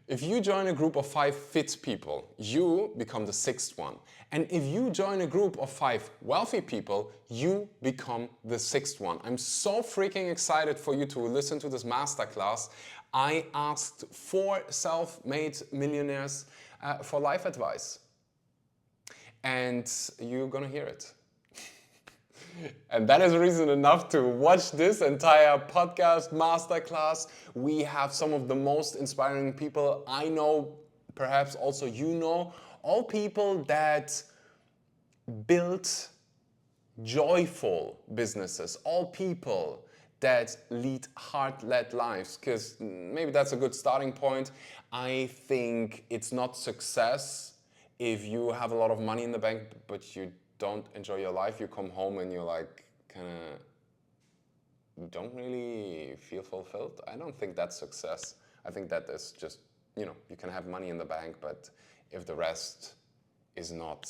If you join a group of 5 fit people, you become the 6th one. And if you join a group of 5 wealthy people, you become the 6th one. I'm so freaking excited for you to listen to this masterclass. I asked 4 self-made millionaires for life advice. And you're gonna hear it. And that is reason enough to watch this entire podcast masterclass. We have some of the most inspiring people I know, perhaps also you know, all people that build joyful businesses, all people that lead heart-led lives, because maybe that's a good starting point. I think it's not success if you have a lot of money in the bank, but you don't enjoy your life. You come home and you're like, kind of don't really feel fulfilled. I don't think that's success. I think that is just, you can have money in the bank, but if the rest is not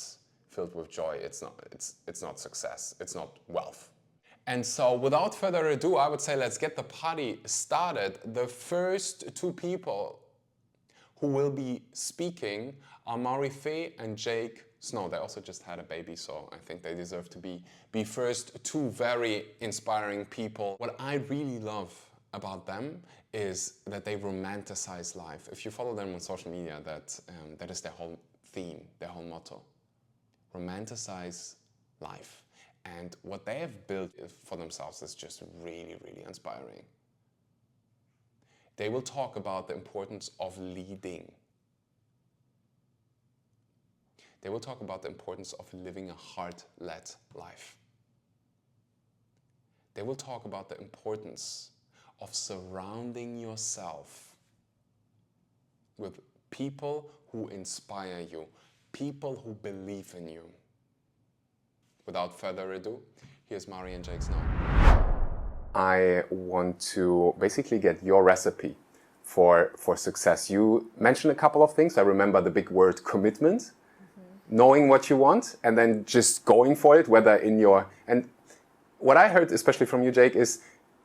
filled with joy, it's not success. It's not wealth. And so without further ado, I would say let's get the party started. The first 2 people who will be speaking are Marie-Fé and Jake Snow. They also just had a baby, so I think they deserve to be first. 2 very inspiring people. What I really love about them is that they romanticize life. If you follow them on social media, that is their whole theme, their whole motto. Romanticize life. And what they have built for themselves is just really, really inspiring. They will talk about the importance of leading. They will talk about the importance of living a heart-led life. They will talk about the importance of surrounding yourself with people who inspire you, people who believe in you. Without further ado, here's Mari and Jake Snow. I want to basically get your recipe for success. You mentioned a couple of things. I remember the big word commitment. Knowing what you want and then just going for it, whether in your... And what I heard, especially from you, Jake, is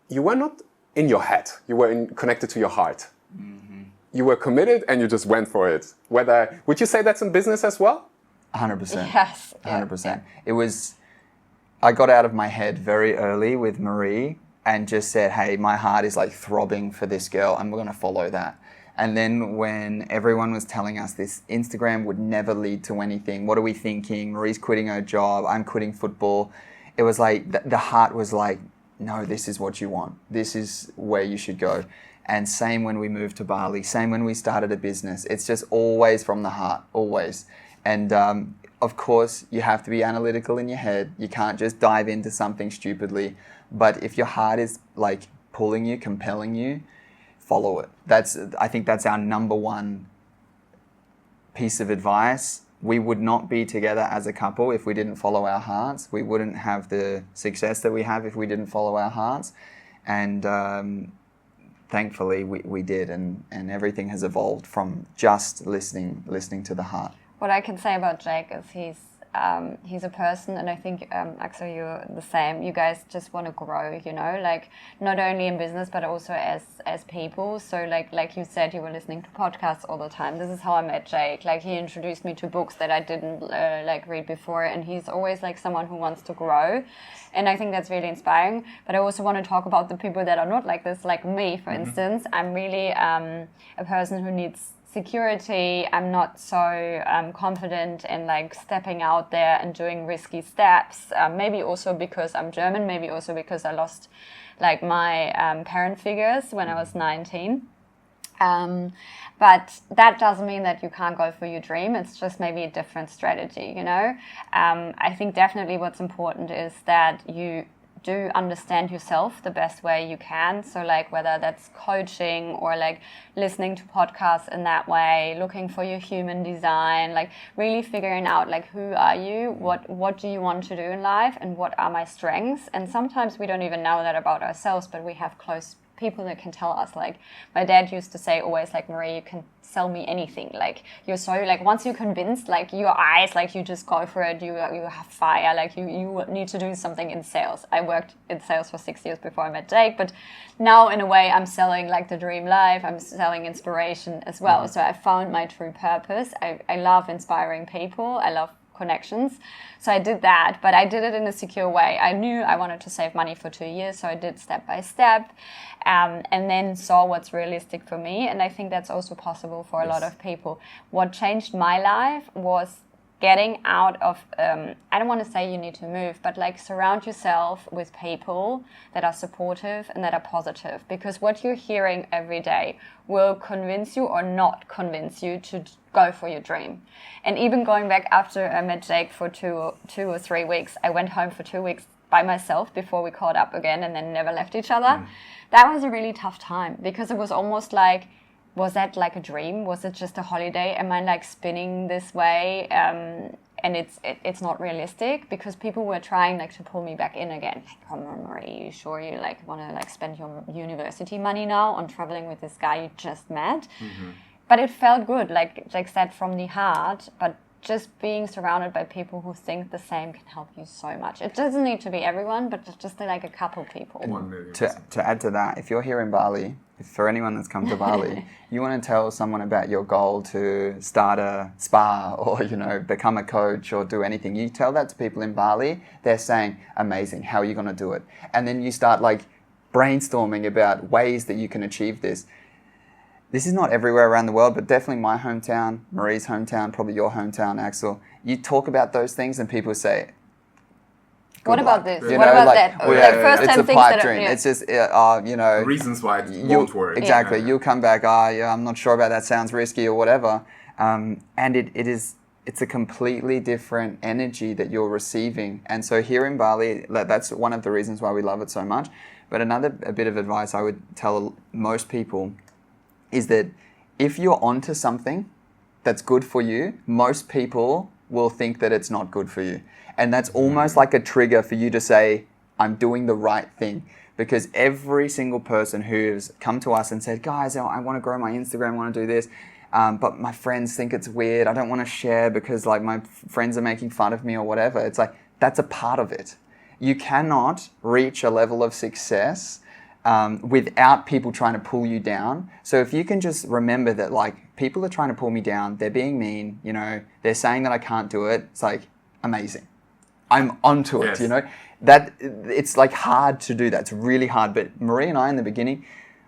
you were not in your head. You were connected to your heart. Mm-hmm. You were committed and you just went for it. Would you say that's in business as well? 100%. Yes. 100%. Yeah. It was... I got out of my head very early with Marie and just said, hey, my heart is like throbbing for this girl and we're going to follow that. And then when everyone was telling us this Instagram would never lead to anything, what are we thinking? Marie's quitting her job, I'm quitting football. It was like, the heart was like, no, this is what you want. This is where you should go. And same when we moved to Bali, same when we started a business. It's just always from the heart, always. And of course, you have to be analytical in your head. You can't just dive into something stupidly. But if your heart is like pulling you, compelling you, follow it. I think that's our number one piece of advice. We would not be together as a couple if we didn't follow our hearts. We wouldn't have the success that we have if we didn't follow our hearts. And thankfully we did, and everything has evolved from just listening to the heart. What I can say about Jake is he's a person, and I think Axel, you're the same. You guys just want to grow, like not only in business but also as people. So like you said, you were listening to podcasts all the time. This is how I met Jake. Like he introduced me to books that I didn't read before, and he's always like someone who wants to grow, and I think that's really inspiring. But I also want to talk about the people that are not like this, like me, for instance. I'm really a person who needs security. I'm not so confident in like stepping out there and doing risky steps. Maybe also because I'm German, maybe also because I lost like my parent figures when I was 19. But that doesn't mean that you can't go for your dream. It's just maybe a different strategy, I think definitely what's important is that you do understand yourself the best way you can. So like whether that's coaching or like listening to podcasts in that way, looking for your human design, like really figuring out like who are you, what do you want to do in life, and what are my strengths. And sometimes we don't even know that about ourselves, but we have close people that can tell us. Like my dad used to say always, like, Marie, you can sell me anything. Like you're so, like, once you're convinced, like your eyes, like you just go for it. You have fire. Like you need to do something in sales. I worked in sales for 6 years before I met Jake, but now in a way I'm selling like the dream life. I'm selling inspiration as well. So I found my true purpose. I love inspiring people. I love connections. So I did that, but I did it in a secure way. I knew I wanted to save money for 2 years, so I did step by step, and then saw what's realistic for me. And I think that's also possible for a lot of people. What changed my life was getting out of, I don't want to say you need to move, but like surround yourself with people that are supportive and that are positive, because what you're hearing every day will convince you or not convince you to go for your dream. And even going back after I met Jake for two or 3 weeks, I went home for 2 weeks by myself before we caught up again and then never left each other. That was a really tough time, because it was almost like, was that like a dream? Was it just a holiday? Am I like spinning this way? And it's not realistic, because people were trying like to pull me back in again. Like, come on, Marie, you sure you like want to like spend your university money now on traveling with this guy you just met? But it felt good, like Jake said, from the heart. But just being surrounded by people who think the same can help you so much. It doesn't need to be everyone, but just like a couple people. 1 million. To add to that, if you're here in Bali, for anyone that's come to Bali, you want to tell someone about your goal to start a spa or, you know, become a coach or do anything. You tell that to people in Bali, they're saying, amazing, how are you going to do it? And then you start like brainstorming about ways that you can achieve this. This is not everywhere around the world, but definitely my hometown, Marie's hometown, probably your hometown, Axel. You talk about those things and people say, what about this? You what know, about like, that? well, The first it's 10 a things pipe that dream. yeah. It's just, you know. Reasons why it won't work. Exactly. Yeah. You'll come back, yeah, I'm not sure about that, sounds risky or whatever. And it's a completely different energy that you're receiving. And so here in Bali, that's one of the reasons why we love it so much. But a bit of advice I would tell most people is that if you're onto something that's good for you, most people will think that it's not good for you. And that's almost like a trigger for you to say, I'm doing the right thing. Because every single person who's come to us and said, guys, I want to grow my Instagram, I want to do this, but my friends think it's weird, I don't want to share because like my friends are making fun of me or whatever. It's like, that's a part of it. You cannot reach a level of success without people trying to pull you down. So if you can just remember that like people are trying to pull me down, they're being mean, you know, they're saying that I can't do it. It's like, amazing. I'm onto it, you know. That it's like hard to do that. It's really hard. But Marie and I in the beginning,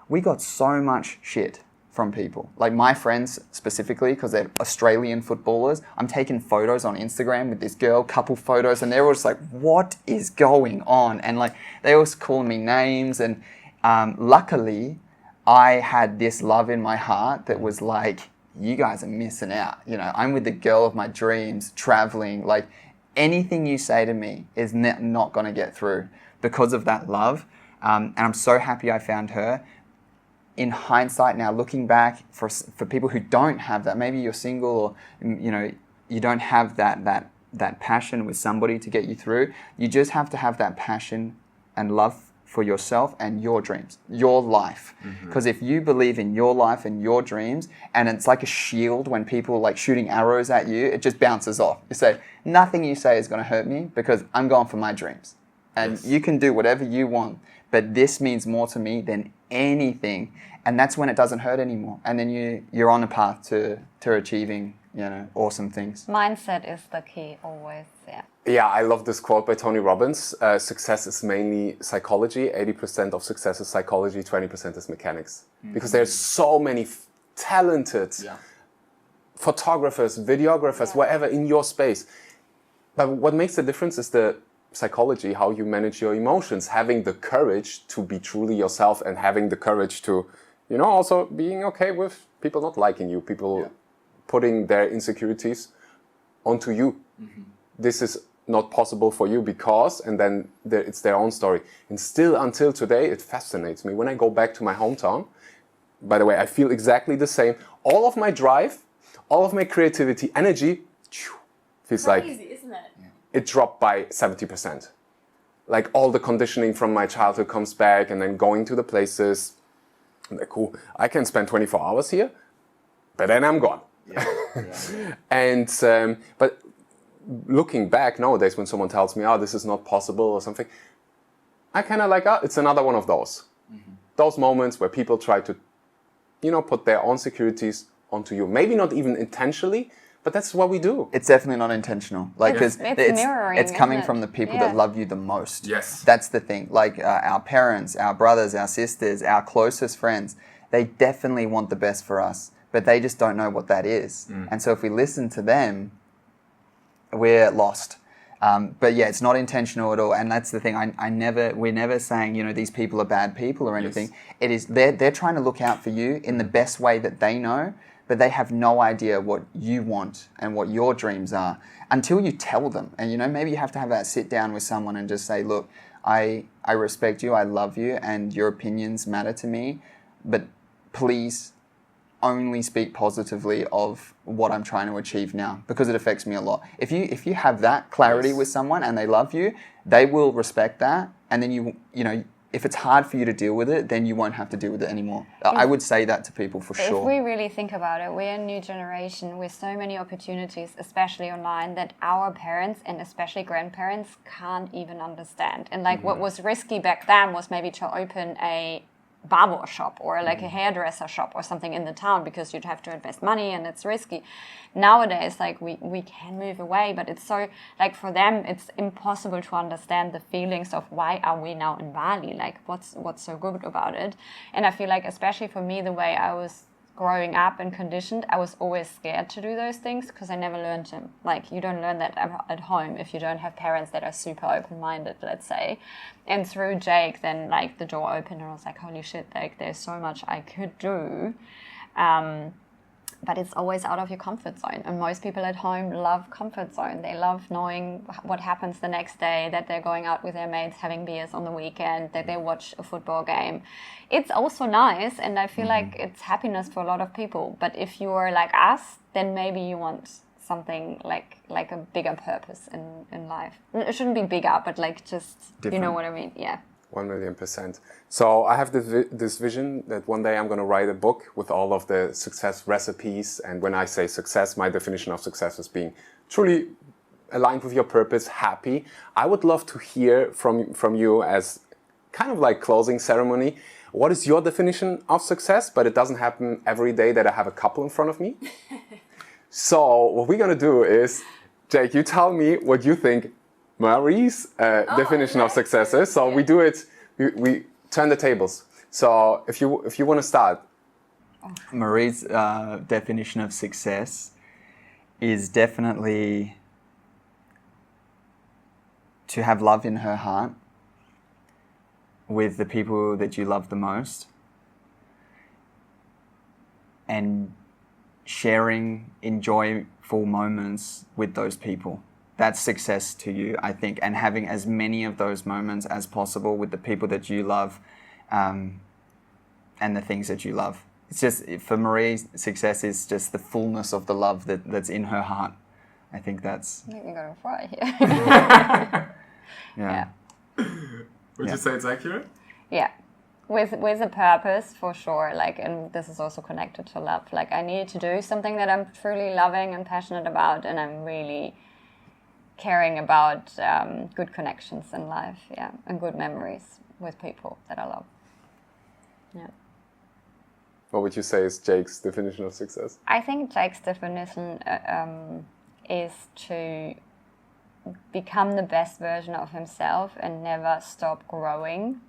we got so much shit from people. Like my friends specifically, because they're Australian footballers, I'm taking photos on Instagram with this girl, couple photos, and they're all just like, what is going on? And like they always call me names. And luckily, I had this love in my heart that was like, you guys are missing out. You know, I'm with the girl of my dreams, traveling, like anything you say to me is not going to get through because of that love. And I'm so happy I found her. In hindsight now, looking back, for people who don't have that, maybe you're single or, you know, you don't have that passion with somebody to get you through. You just have to have that passion and love for yourself and your dreams, your life. Because if you believe in your life and your dreams, and it's like a shield when people are like shooting arrows at you, it just bounces off. You say, nothing you say is going to hurt me because I'm going for my dreams. And you can do whatever you want, but this means more to me than anything. And that's when it doesn't hurt anymore. And then you're on a path to achieving, you know, awesome things. Mindset is the key always, yeah. Yeah, I love this quote by Tony Robbins. Success is mainly psychology. 80% of success is psychology, 20% is mechanics. Because there's so many talented photographers, videographers, whatever in your space. But what makes the difference is the psychology, how you manage your emotions, having the courage to be truly yourself and having the courage to, you know, also being okay with people not liking you, people putting their insecurities onto you. This is not possible for you because, and then it's their own story. And still until today, it fascinates me. When I go back to my hometown, by the way, I feel exactly the same. All of my drive, all of my creativity, energy, feels like Isn't it? it dropped by 70%. Like all the conditioning from my childhood comes back, and then going to the places, I'm like, cool, I can spend 24 hours here, but then I'm gone. And but looking back nowadays, when someone tells me, oh, this is not possible or something, I kind of like, oh, it's another one of those. Those moments where people try to, put their own securities onto you. Maybe not even intentionally, but that's what we do. It's definitely not intentional. Like, it's mirroring, it's coming isn't it? from the people that love you the most. Yes. That's the thing. Like our parents, our brothers, our sisters, our closest friends, they definitely want the best for us, but they just don't know what that is. And so if we listen to them, we're lost. But yeah, it's not intentional at all, and that's the thing. We're never saying these people are bad people or anything. Yes. It is they're trying to look out for you in the best way that they know, but they have no idea what you want and what your dreams are until you tell them. And maybe you have to have that sit down with someone and just say, look, I respect you, I love you, and your opinions matter to me, but please only speak positively of what I'm trying to achieve now, because it affects me a lot. If you have that clarity with someone and they love you, they will respect that, and then if it's hard for you to deal with it, then you won't have to deal with it anymore. I would say that to people for sure. If we really think about it, we're a new generation with so many opportunities, especially online, that our parents and especially grandparents can't even understand. And what was risky back then was maybe to open a barber shop or like a hairdresser shop or something in the town, because you'd have to invest money and it's risky. Nowadays, we can move away, but it's so, for them, it's impossible to understand the feelings of why are we now in Bali? What's so good about it? And I feel like, especially for me, the way I was growing up and conditioned, I was always scared to do those things because I never learned them. You don't learn that at home if you don't have parents that are super open-minded, let's say. And through Jake, then the door opened and I was like, holy shit, there's so much I could do. But it's always out of your comfort zone. And most people at home love comfort zone. They love knowing what happens the next day, that they're going out with their mates, having beers on the weekend, that they watch a football game. It's also nice, and I feel like it's happiness for a lot of people. But if you are like us, then maybe you want something like a bigger purpose in life. It shouldn't be bigger, but just, different. You know what I mean? Yeah. 1,000,000%. So I have this vision that one day I'm going to write a book with all of the success recipes. And when I say success, my definition of success is being truly aligned with your purpose, happy. I would love to hear from you as kind of like closing ceremony. What is your definition of success? But it doesn't happen every day that I have a couple in front of me. So what we're going to do is, Jake, you tell me what you think Marie's definition of success is. So we do it, we turn the tables. So if you want to start. Marie's definition of success is definitely to have love in her heart with the people that you love the most, and sharing enjoyable moments with those people. That's success to you, I think, and having as many of those moments as possible with the people that you love, and the things that you love. It's just, for Marie, success is just the fullness of the love that's in her heart. I think that's... I think we're going to fry here. Yeah. Would you say it's accurate? Yeah. With a purpose, for sure. And this is also connected to love. I need to do something that I'm truly loving and passionate about, and I'm really caring about good connections in life, and good memories with people that I love. Yeah. What would you say is Jake's definition of success? I think Jake's definition is to become the best version of himself and never stop growing.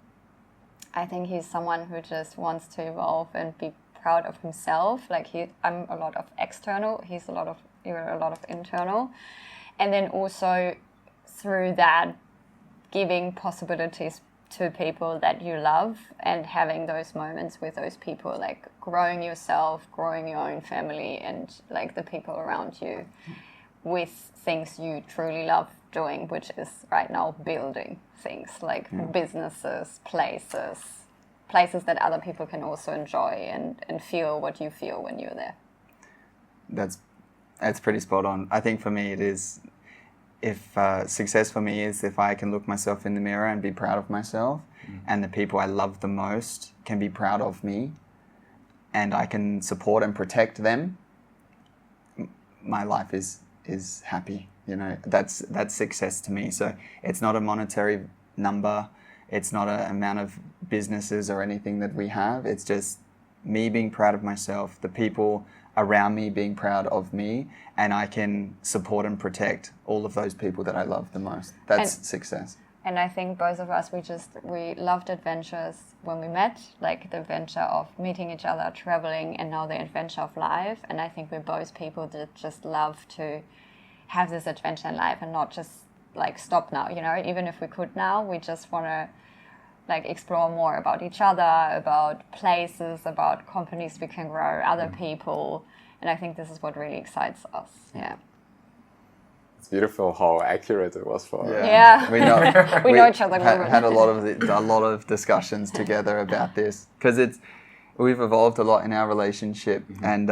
I think he's someone who just wants to evolve and be proud of himself. I'm a lot of external, you're a lot of internal. And then also through that, giving possibilities to people that you love and having those moments with those people, growing yourself, growing your own family, and the people around you with things you truly love doing, which is right now building things businesses, places that other people can also enjoy and feel what you feel when you're there. That's pretty spot on. I think for me it is, if success for me is if I can look myself in the mirror and be proud of myself, and the people I love the most can be proud of me, and I can support and protect them, my life is happy. You know, that's success to me. So it's not a monetary number. It's not an amount of businesses or anything that we have. It's just me being proud of myself, the people around me being proud of me, and I can support and protect all of those people that I love the most. That's success. And I think both of us, we loved adventures when we met, like the adventure of meeting each other, traveling, and now the adventure of life. And I think we're both people that just love to have this adventure in life and not just like stop now, you know, even if we could now, we just want to like explore more about each other, about places, about companies we can grow, other people. And I think this is what really excites us. Yeah. It's beautiful how accurate it was for Yeah. We know we know each other. Had a lot of discussions together about this, because we've evolved a lot in our relationship, and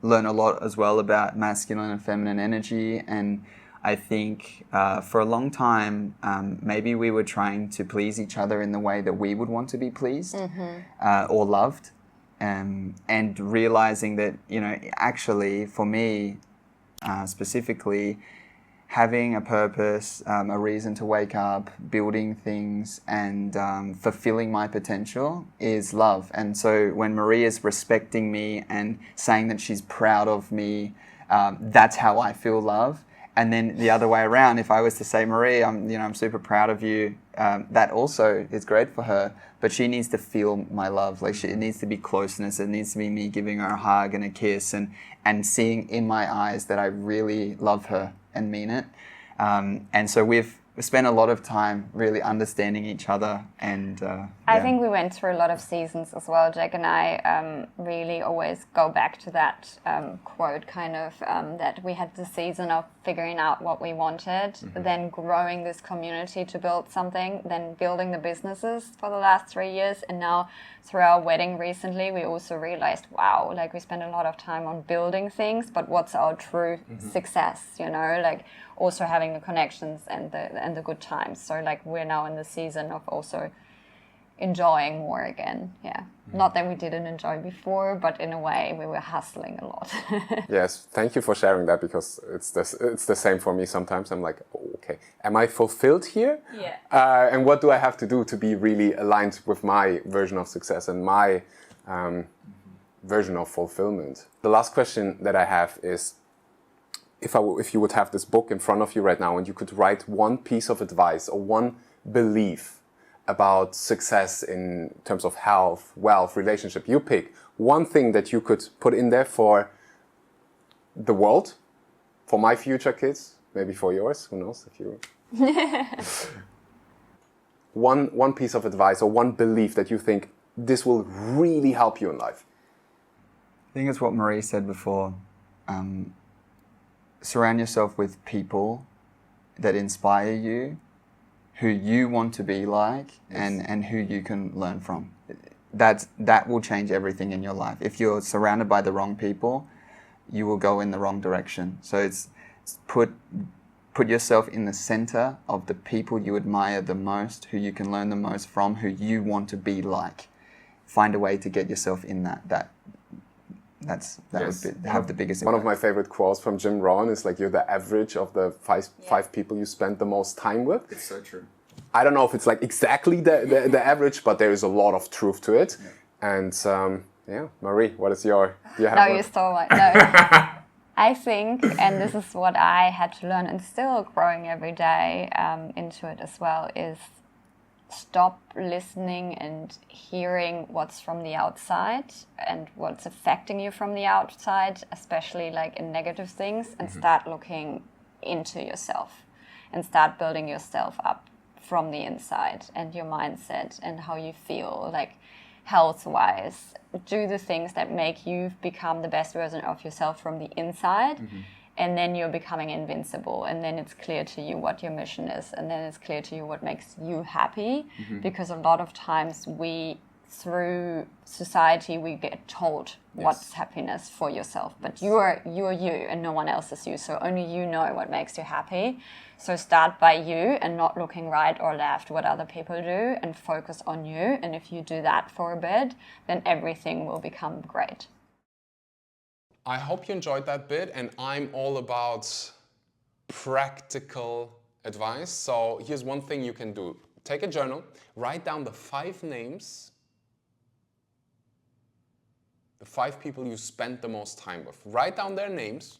learned a lot as well about masculine and feminine energy. And I think for a long time, maybe we were trying to please each other in the way that we would want to be pleased or loved, and realizing that, you know, actually for me specifically, having a purpose, a reason to wake up, building things, and fulfilling my potential is love. And so when Marie is respecting me and saying that she's proud of me, that's how I feel love. And then the other way around, if I was to say, Marie, I'm super proud of you, that also is great for her. But she needs to feel my love. Like it needs to be closeness. It needs to be me giving her a hug and a kiss, and seeing in my eyes that I really love her and mean it. And so we've spent a lot of time really understanding each other. And I think we went through a lot of seasons as well. Jack and I really always go back to that quote, kind of, that we had the season of figuring out what we wanted, then growing this community to build something, then building the businesses for the last 3 years. And now through our wedding recently, we also realized, wow, like we spend a lot of time on building things, but what's our true success, you know, like also having the connections and the good times. So like we're now in the season of also enjoying more again. Yeah. Not that we didn't enjoy before, but in a way we were hustling a lot. Yes, thank you for sharing that, because it's the same for me sometimes. I'm like, oh, okay, am I fulfilled here? Yeah. And what do I have to do to be really aligned with my version of success and my version of fulfillment? The last question that I have is, if you would have this book in front of you right now and you could write one piece of advice or one belief about success in terms of health, wealth, relationship, you pick one thing that you could put in there for the world, for my future kids, maybe for yours, who knows if you... one piece of advice or one belief that you think this will really help you in life. I think it's what Marie said before. Surround yourself with people that inspire you, who you want to be like, and who you can learn from. That will change everything in your life. If you're surrounded by the wrong people, you will go in the wrong direction. So it's put yourself in the center of the people you admire the most, who you can learn the most from, who you want to be like. Find a way to get yourself in that would have the biggest impact. One of my favorite quotes from Jim Rohn is like, you're the average of the five people you spend the most time with. It's so true. I don't know if it's like exactly the average, but there is a lot of truth to it. Yeah. And Marie, what is your... Do you have you stole my... No. I think, and this is what I had to learn and still growing every day into it as well, is stop listening and hearing what's from the outside and what's affecting you from the outside, especially like in negative things, and start looking into yourself and start building yourself up from the inside, and your mindset and how you feel, like health-wise. Do the things that make you become the best version of yourself from the inside. And then you're becoming invincible, and then it's clear to you what your mission is, and then it's clear to you what makes you happy, because a lot of times we through society we get told what's happiness for yourself, but you are you and no one else is you, so only you know what makes you happy. So start by you and not looking right or left what other people do, and focus on you. And if you do that for a bit, then everything will become great. I hope you enjoyed that bit, and I'm all about practical advice. So here's one thing you can do. Take a journal, write down the 5 names, the 5 people you spend the most time with. Write down their names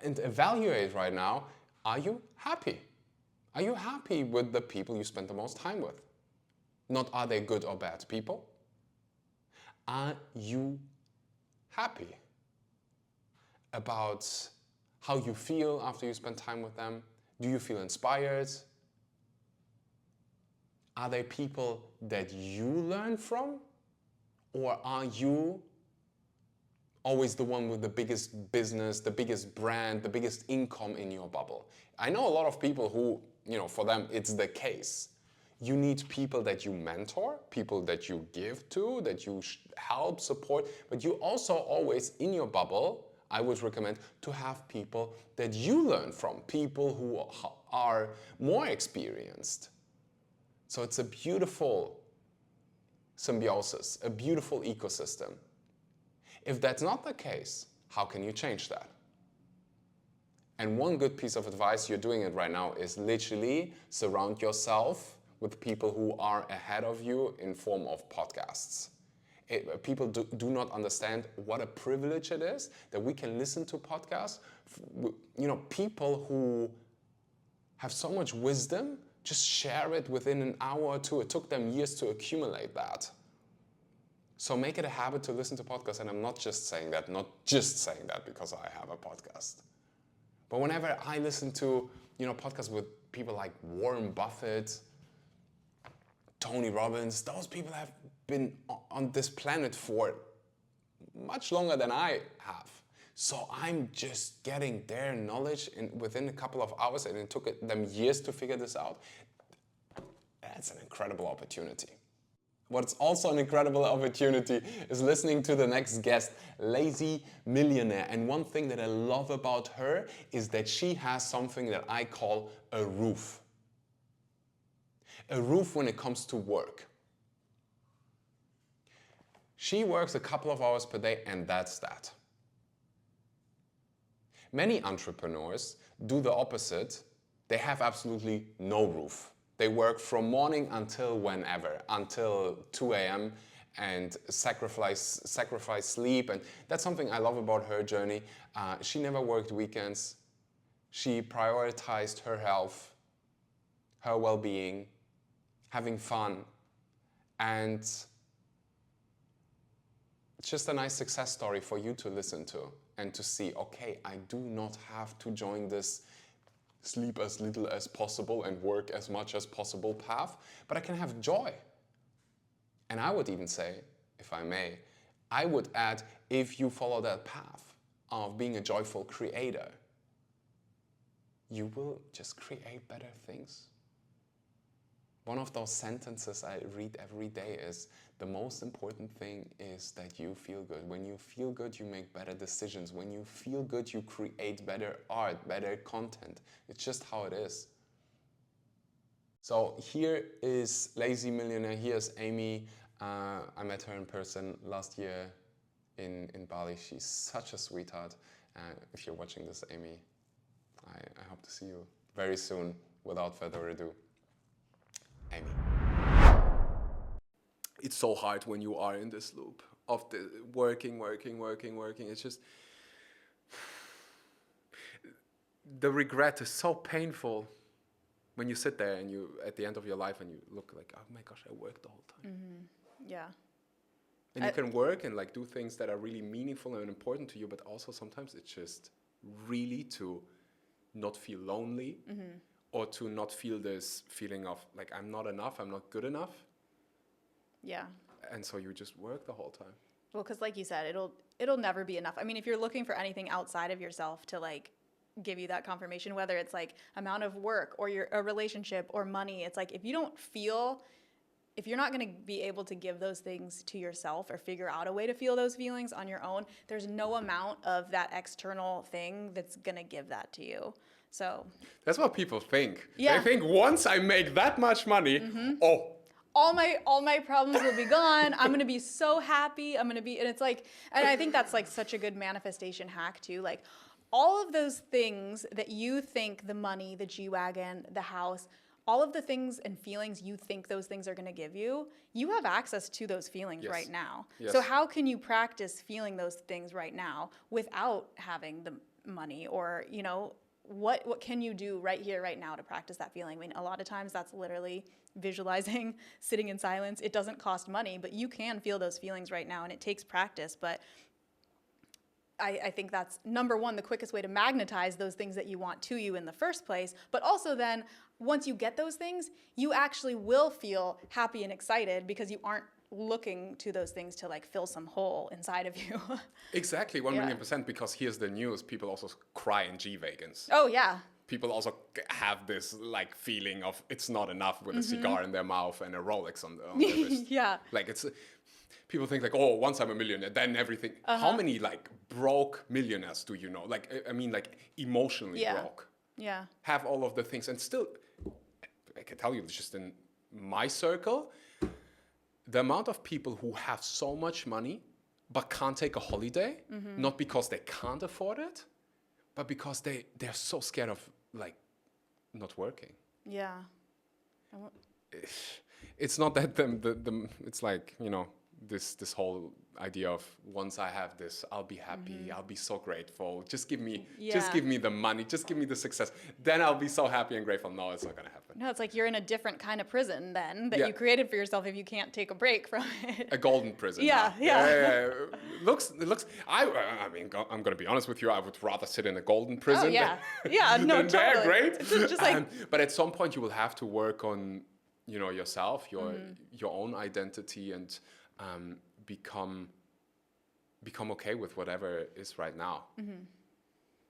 and evaluate right now, are you happy? Are you happy with the people you spend the most time with? Not are they good or bad people? Are you happy about how you feel after you spend time with them? Do you feel inspired? Are they people that you learn from? Or are you always the one with the biggest business, the biggest brand, the biggest income in your bubble? I know a lot of people who, for them it's the case. You need people that you mentor, people that you give to, that you help, support, but you also always, in your bubble, I would recommend to have people that you learn from, people who are more experienced. So it's a beautiful symbiosis, a beautiful ecosystem. If that's not the case, how can you change that? And one good piece of advice, you're doing it right now, is literally surround yourself with people who are ahead of you in form of podcasts. People do not understand what a privilege it is that we can listen to podcasts. People who have so much wisdom, just share it within an hour or two. It took them years to accumulate that. So make it a habit to listen to podcasts. And I'm not just saying that because I have a podcast. But whenever I listen to, podcasts with people like Warren Buffett, Tony Robbins, those people have been on this planet for much longer than I have. So I'm just getting their knowledge within a couple of hours, and it took them years to figure this out. That's an incredible opportunity. What's also an incredible opportunity is listening to the next guest, Lazy Millionaire. And one thing that I love about her is that she has something that I call a roof. A roof when it comes to work. She works a couple of hours per day, and that's that. Many entrepreneurs do the opposite. They have absolutely no roof. They work from morning until whenever, until 2 a.m. and sacrifice sleep. And that's something I love about her journey. She never worked weekends. She prioritized her health, her well-being, having fun. And it's just a nice success story for you to listen to and to see, okay, I do not have to join this sleep as little as possible and work as much as possible path, but I can have joy. And I would even say, if I may, I would add, if you follow that path of being a joyful creator, you will just create better things. One of those sentences I read every day is, the most important thing is that you feel good. When you feel good, you make better decisions. When you feel good, you create better art, better content. It's just how it is. So here is Lazy Millionaire. Here's Amie. I met her in person last year in Bali. She's such a sweetheart. If you're watching this, Amie, I hope to see you very soon. Without further ado, Amie. It's so hard when you are in this loop of the working. It's just, the regret is so painful when you sit there and you, at the end of your life, and you look like, oh my gosh, I worked the whole time. Mm-hmm. Yeah. And you can work and do things that are really meaningful and important to you, but also sometimes it's just really to not feel lonely, mm-hmm. or to not feel this feeling of I'm not enough, I'm not good enough. Yeah. And so you just work the whole time. Well, because like you said, it'll never be enough. I mean, if you're looking for anything outside of yourself to give you that confirmation, whether it's amount of work or a relationship or money, it's if you don't feel if you're not going to be able to give those things to yourself or figure out a way to feel those feelings on your own, there's no amount of that external thing that's going to give that to you. So that's what people think. Yeah. They think once I make that much money, all my problems will be gone. I'm going to be so happy. And it's like, and I think that's like such a good manifestation hack too. Like all of those things that you think, the money, the G-Wagon, the house, all of the things and feelings you think those things are going to give you, you have access to those feelings right now. Yes. So how can you practice feeling those things right now without having the money? Or, you know, what can you do right here, right now to practice that feeling? I mean, a lot of times that's literally visualizing, sitting in silence. It doesn't cost money, but you can feel those feelings right now, and it takes practice. But I think that's number one, the quickest way to magnetize those things that you want to you in the first place. But also then, once you get those things, you actually will feel happy and excited because you aren't looking to those things to like fill some hole inside of you. Exactly, 1,000,000%, because here's the news, people also cry in G-Wagons. Oh, yeah. People also have this like feeling of it's not enough with a cigar in their mouth and a Rolex on their wrist. Yeah. Like it's, people think like, oh, once I'm a millionaire, then everything. How many like broke millionaires do you know? Like, I mean, like emotionally broke. Yeah. Have all of the things, and still, I can tell you, just in my circle, the amount of people who have so much money but can't take a holiday, not because they can't afford it, but because they're so scared of like not working. Yeah. It's not that it's like, you know, this whole idea of once I have this, I'll be happy, I'll be so grateful. Just give me the money, just give me the success. Then I'll be so happy and grateful. No, it's not gonna happen. No, it's like you're in a different kind of prison then that you created for yourself if you can't take a break from it. A golden prison. Yeah. It looks. I mean, I'm gonna be honest with you. I would rather sit in a golden prison. Oh, yeah. Yeah, no, than there. totally. Great. It's just like, but at some point you will have to work on, you know, yourself, your own identity, and become okay with whatever is right now.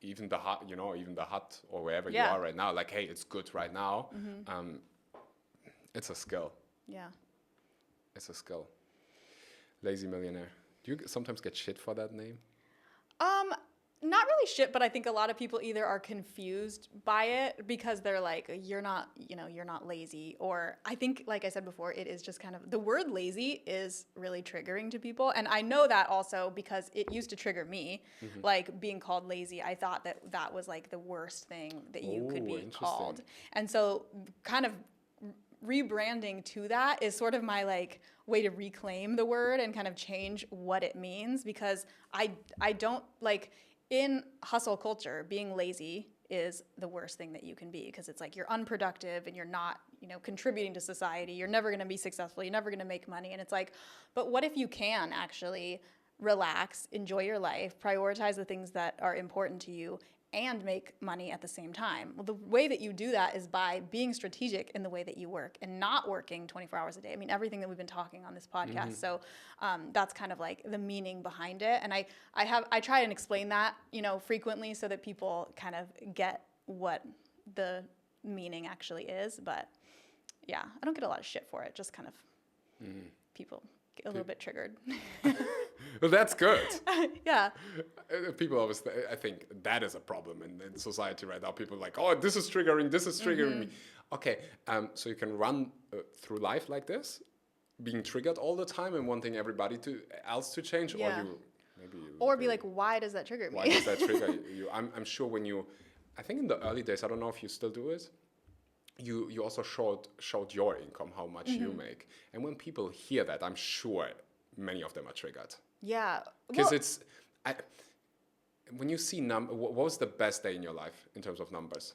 Even the hut, you know, even the hut or wherever you are right now. Like, hey, it's good right now. It's a skill. Yeah. It's a skill. Lazy Millionaire. Do you sometimes get shit for that name? Not really shit, but I think a lot of people either are confused by it because they're like, you're not lazy. Or I think, like I said before, it is just kind of, the word lazy is really triggering to people. And I know that also because it used to trigger me, like being called lazy. I thought that was like the worst thing that you could be called. And so kind of rebranding to that is sort of my like way to reclaim the word and kind of change what it means, because I don't like, in hustle culture, being lazy is the worst thing that you can be, because it's like you're unproductive and you're not, you know, contributing to society. You're never going to be successful. You're never going to make money. And it's like, but what if you can actually relax, enjoy your life, prioritize the things that are important to you, and make money at the same time? Well, the way that you do that is by being strategic in the way that you work and not working 24 hours a day. I mean, everything that we've been talking on this podcast. So that's kind of like the meaning behind it. And I try and explain that, you know, frequently so that people kind of get what the meaning actually is. But yeah, I don't get a lot of shit for it. Just kind of people get a little bit triggered. Well, that's good. Yeah. People always, I think that is a problem in society right now. People are like, oh, this is triggering me. Okay, so you can run through life like this, being triggered all the time and wanting everybody else to change, or be like, why does that trigger me? Why does that trigger you? I'm sure when you, I think in the early days, I don't know if you still do it, you also showed your income, how much you make. And when people hear that, I'm sure many of them are triggered. Yeah. Because when you see what was the best day in your life in terms of numbers?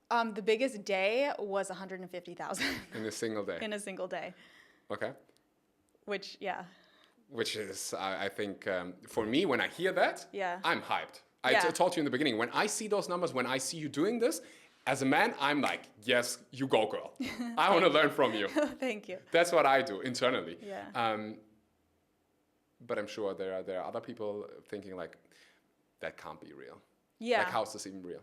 The biggest day was 150,000. In a single day? In a single day. Okay. Which is, I think, for me, when I hear that, I'm hyped. I told you in the beginning, when I see those numbers, when I see you doing this, as a man, I'm like, yes, you go, girl. I want to learn from you. Thank you. That's what I do internally. Yeah. But I'm sure there are other people thinking like, that can't be real. Yeah. Like, how's this even real?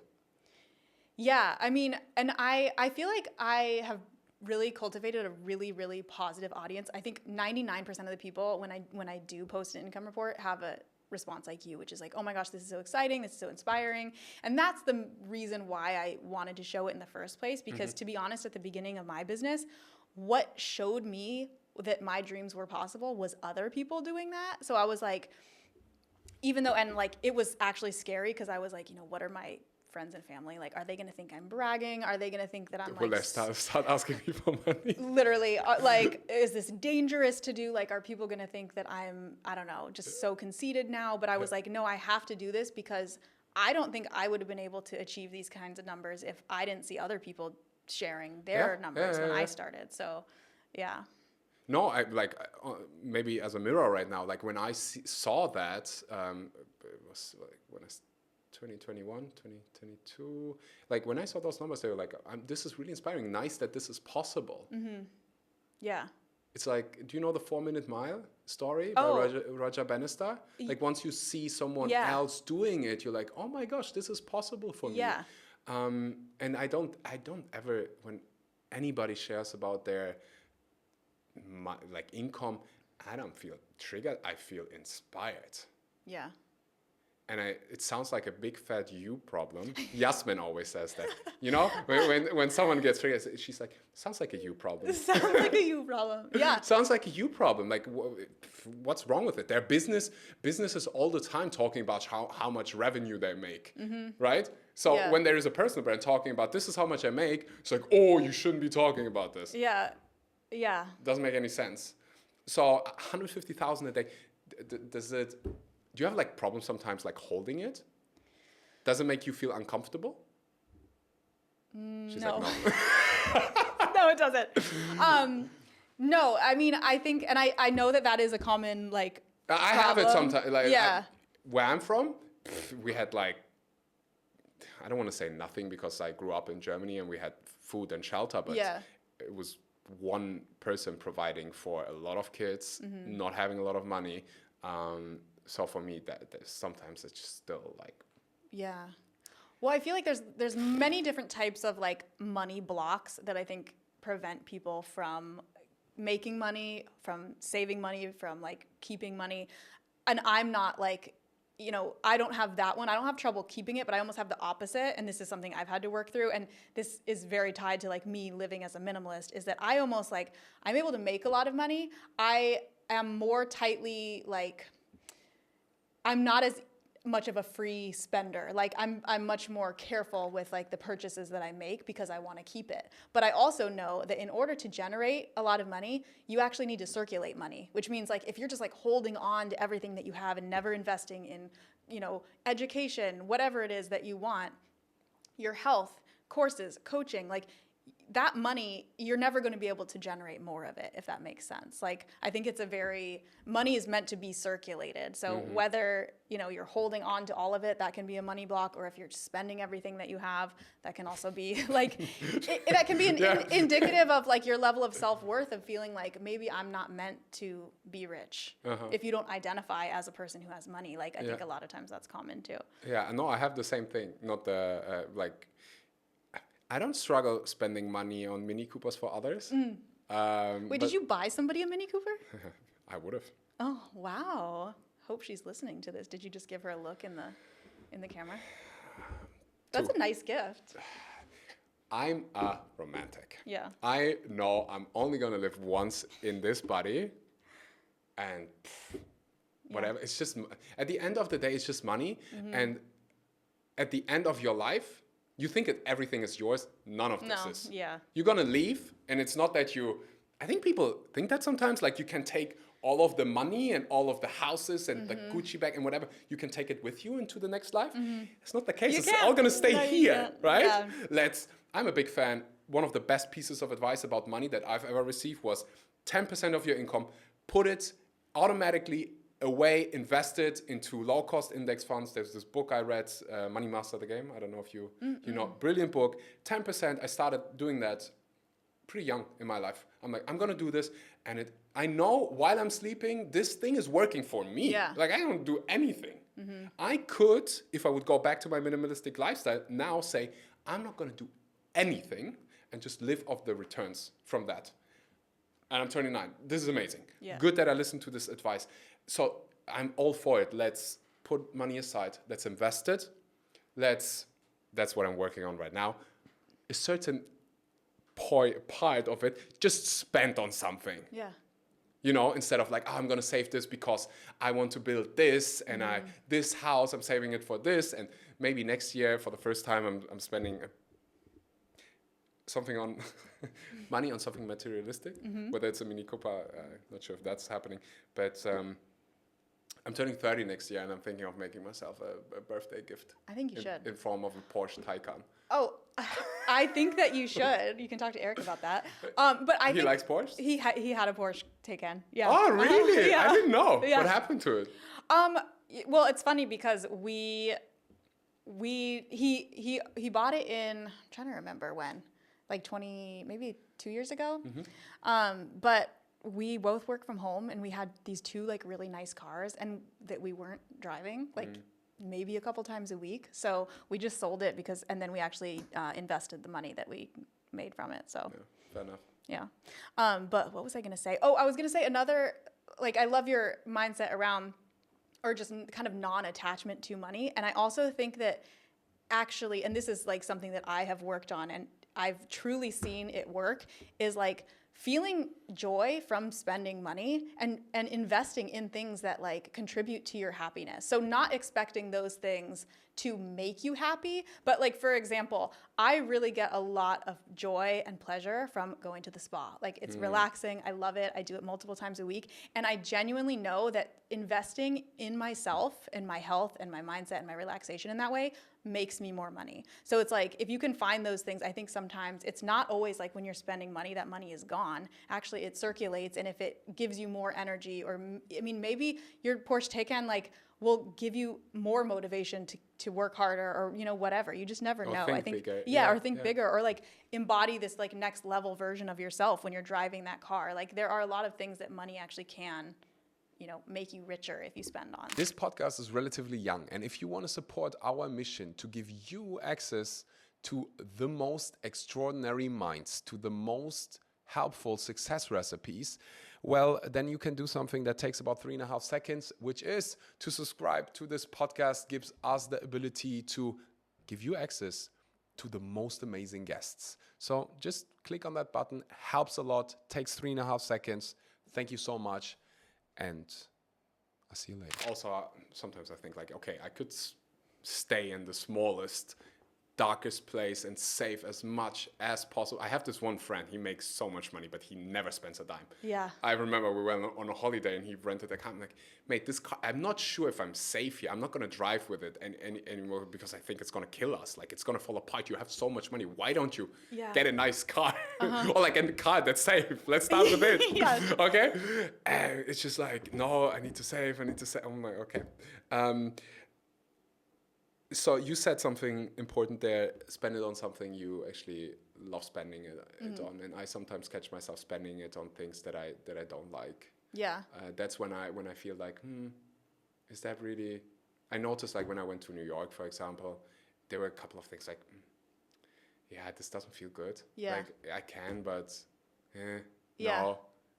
Yeah, I mean, and I feel like I have really cultivated a really, really positive audience. I think 99% of the people when I do post an income report have a response like you, which is like, oh my gosh, this is so exciting, this is so inspiring. And that's the reason why I wanted to show it in the first place, because to be honest, at the beginning of my business, what showed me that my dreams were possible was other people doing that. So I was like, even though, and like, it was actually scary because I was like, you know, what are my friends and family like? Are they going to think I'm bragging? Are they going to think that I'm Will I start asking me for money? Literally, like, is this dangerous to do? Like, are people going to think that I'm, I don't know, just so conceited now? But I was like, no, I have to do this because I don't think I would have been able to achieve these kinds of numbers if I didn't see other people sharing their numbers when I started. So, yeah. No, I like maybe as a mirror right now. Like when I saw that, it was like when I 2021, 2022. Like when I saw those numbers, they were like, "This is really inspiring. Nice that this is possible." Mm-hmm. Yeah. It's like, do you know the 4-Minute Mile story by Roger Bannister? Like once you see someone else doing it, you're like, "Oh my gosh, this is possible for me." Yeah. And I don't ever, when anybody shares about their like income, I don't feel triggered. I feel inspired. Yeah. And it sounds like a big fat you problem. Yasmin always says that. You know, when someone gets triggered, she's like, sounds like a you problem. Sounds like a you problem. Yeah. Sounds like a you problem. Like, what's wrong with it? They're businesses all the time talking about how much revenue they make, right? So when there is a personal brand talking about this is how much I make, it's like, oh, you shouldn't be talking about this. Yeah. Yeah. Doesn't make any sense. So 150,000 a day, do you have like problems sometimes like holding it? Does it make you feel uncomfortable? She's no. like, no. No, it doesn't. No, I mean, I think, and I know that is a common like I have it sometimes. Like, yeah. Where I'm from, we had like, I don't want to say nothing because I grew up in Germany and we had food and shelter, but it was one person providing for a lot of kids, not having a lot of money. So for me, sometimes it's just still like. Yeah. Well, I feel like there's many different types of like money blocks that I think prevent people from making money, from saving money, from like keeping money. And I'm not like, you know, I don't have that one. I don't have trouble keeping it, but I almost have the opposite. And this is something I've had to work through. And this is very tied to like me living as a minimalist, is that I almost like, I'm able to make a lot of money. I am more tightly like, I'm not as much of a free spender. Like I'm much more careful with like the purchases that I make because I want to keep it. But I also know that in order to generate a lot of money, you actually need to circulate money, which means like if you're just like holding on to everything that you have and never investing in, you know, education, whatever it is that you want, your health, courses, coaching, like that money, you're never going to be able to generate more of it, if that makes sense. Like, I think it's money is meant to be circulated. So whether, you know, you're holding on to all of it, that can be a money block, or if you're spending everything that you have, that can also be like, that can be indicative of like your level of self-worth, of feeling like maybe I'm not meant to be rich. If you don't identify as a person who has money, like I think a lot of times that's common too. Yeah, no, I have the same thing. Not the, I don't struggle spending money on Mini Coopers for others. Wait, did you buy somebody a Mini Cooper? I would have. Oh, wow. Hope she's listening to this. Did you just give her a look in the camera? That's a nice gift. I'm a romantic. Yeah. I know I'm only going to live once in this body, and whatever. It's just, at the end of the day, it's just money. And at the end of your life, you think that everything is yours. None of this is. Yeah. You're going to leave, and it's not that I think people think that sometimes, like you can take all of the money and all of the houses and the Gucci bag and whatever, you can take it with you into the next life. It's not the case. It's all going to stay here, right? Yeah. I'm a big fan. One of the best pieces of advice about money that I've ever received was 10% of your income, put it automatically away, invested into low-cost index funds. There's this book I read, Money Master the Game. I don't know if you know. Brilliant book. 10%. I started doing that pretty young in my life. I'm like, I'm going to do this. And I know while I'm sleeping, this thing is working for me. Yeah. Like, I don't do anything. I could, if I would go back to my minimalistic lifestyle, now say, I'm not going to do anything. and just live off the returns from that. And I'm 29. This is amazing. Yeah. Good that I listened to this advice. So I'm all for it. Let's put money aside. Let's invest it. That's what I'm working on right now. A certain part of it just spent on something. Yeah. You know, instead of like, oh, I'm gonna save this because I want to build this, and this house, I'm saving it for this, and maybe next year for the first time I'm spending something on money on something materialistic, whether it's a Mini Cooper, not sure if that's happening, but I'm turning 30 next year, and I'm thinking of making myself a birthday gift. I think you should. In form of a Porsche Taycan. Oh, I think that you should. You can talk to Eric about that. But I think he likes Porsche. He had a Porsche Taycan. Yeah. Oh, really? Yeah. I didn't know. Yeah. What happened to it? Well, it's funny because he bought it in, I'm trying to remember when, like maybe 2 years ago. But we both work from home, and we had these two like really nice cars, and that we weren't driving like maybe a couple times a week. So we just sold it and then we actually invested the money that we made from it. So Yeah, fair enough. yeah. But what was I going to say? Oh, I was going to say another, like, I love your mindset around, or just kind of non-attachment to money. And I also think that actually, and this is like something that I have worked on and I've truly seen it work, is like feeling joy from spending money and investing in things that like contribute to your happiness. So not expecting those things to make you happy, but like, for example, I really get a lot of joy and pleasure from going to the spa. Like, it's relaxing. I love it. I do it multiple times a week. And I genuinely know that investing in myself and my health and my mindset and my relaxation in that way makes me more money. So it's like, if you can find those things, I think sometimes it's not always like when you're spending money, that money is gone. Actually, it circulates, and if it gives you more energy, or I mean, maybe your Porsche Taycan like will give you more motivation to work harder, or you know, whatever. You just never know. Think I think bigger. or think bigger, or like embody this like next level version of yourself when you're driving that car. Like, there are a lot of things that money actually can, you know, make you richer if you spend on. This podcast is relatively young, and if you want to support our mission to give you access to the most extraordinary minds, to the most helpful success recipes, well, then you can do something that takes about 3.5 seconds, which is to subscribe to this podcast. Gives us the ability to give you access to the most amazing guests. So just click on that button, helps a lot, takes 3.5 seconds. Thank you so much. And I'll see you later. Also, sometimes I think like, okay, I could stay in the smallest, darkest place and save as much as possible. I have this one friend, he makes so much money, but he never spends a dime. Yeah. I remember we went on a holiday and he rented a car. I'm like, mate, this car, I'm not sure if I'm safe here. I'm not going to drive with it anymore because I think it's going to kill us. Like, it's going to fall apart. You have so much money. Why don't you get a nice car? Or like a car that's safe. Let's start with it. Okay? And it's just like, no, I need to save. I'm like, okay. So you said something important there, spend it on something you actually love spending it on. And I sometimes catch myself spending it on things that I don't like. Yeah. That's when I feel like, is that really... I noticed like when I went to New York, for example, there were a couple of things like, yeah, this doesn't feel good. Yeah. Like, I can, but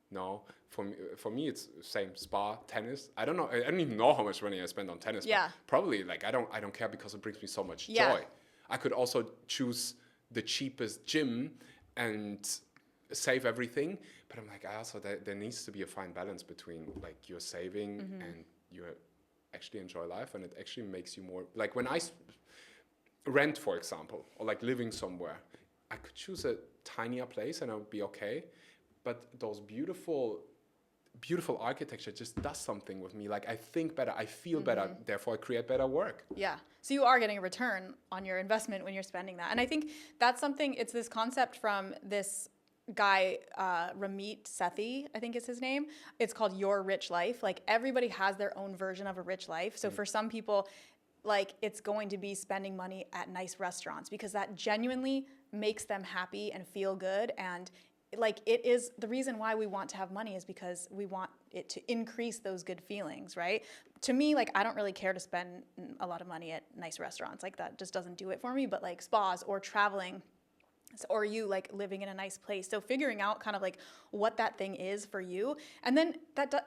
no. For me, it's same spa, tennis. I don't know. I don't even know how much money I spend on tennis. Yeah. But probably like I don't care because it brings me so much joy. I could also choose the cheapest gym and save everything. But I'm like, there needs to be a fine balance between like your saving and you actually enjoy life, and it actually makes you more like when I rent, for example, or like living somewhere, I could choose a tinier place and I would be okay. But those beautiful architecture just does something with me. Like, I think better, I feel better, therefore I create better work. Yeah. So you are getting a return on your investment when you're spending that. And I think that's something, it's this concept from this guy, Ramit Sethi, I think is his name. It's called Your Rich Life. Like, everybody has their own version of a rich life. So for some people, like, it's going to be spending money at nice restaurants because that genuinely makes them happy and feel good. And like, it is the reason why we want to have money is because we want it to increase those good feelings, right? To me, like, I don't really care to spend a lot of money at nice restaurants. Like, that just doesn't do it for me. But like spas or traveling or are you like living in a nice place? So figuring out kind of like what that thing is for you. And then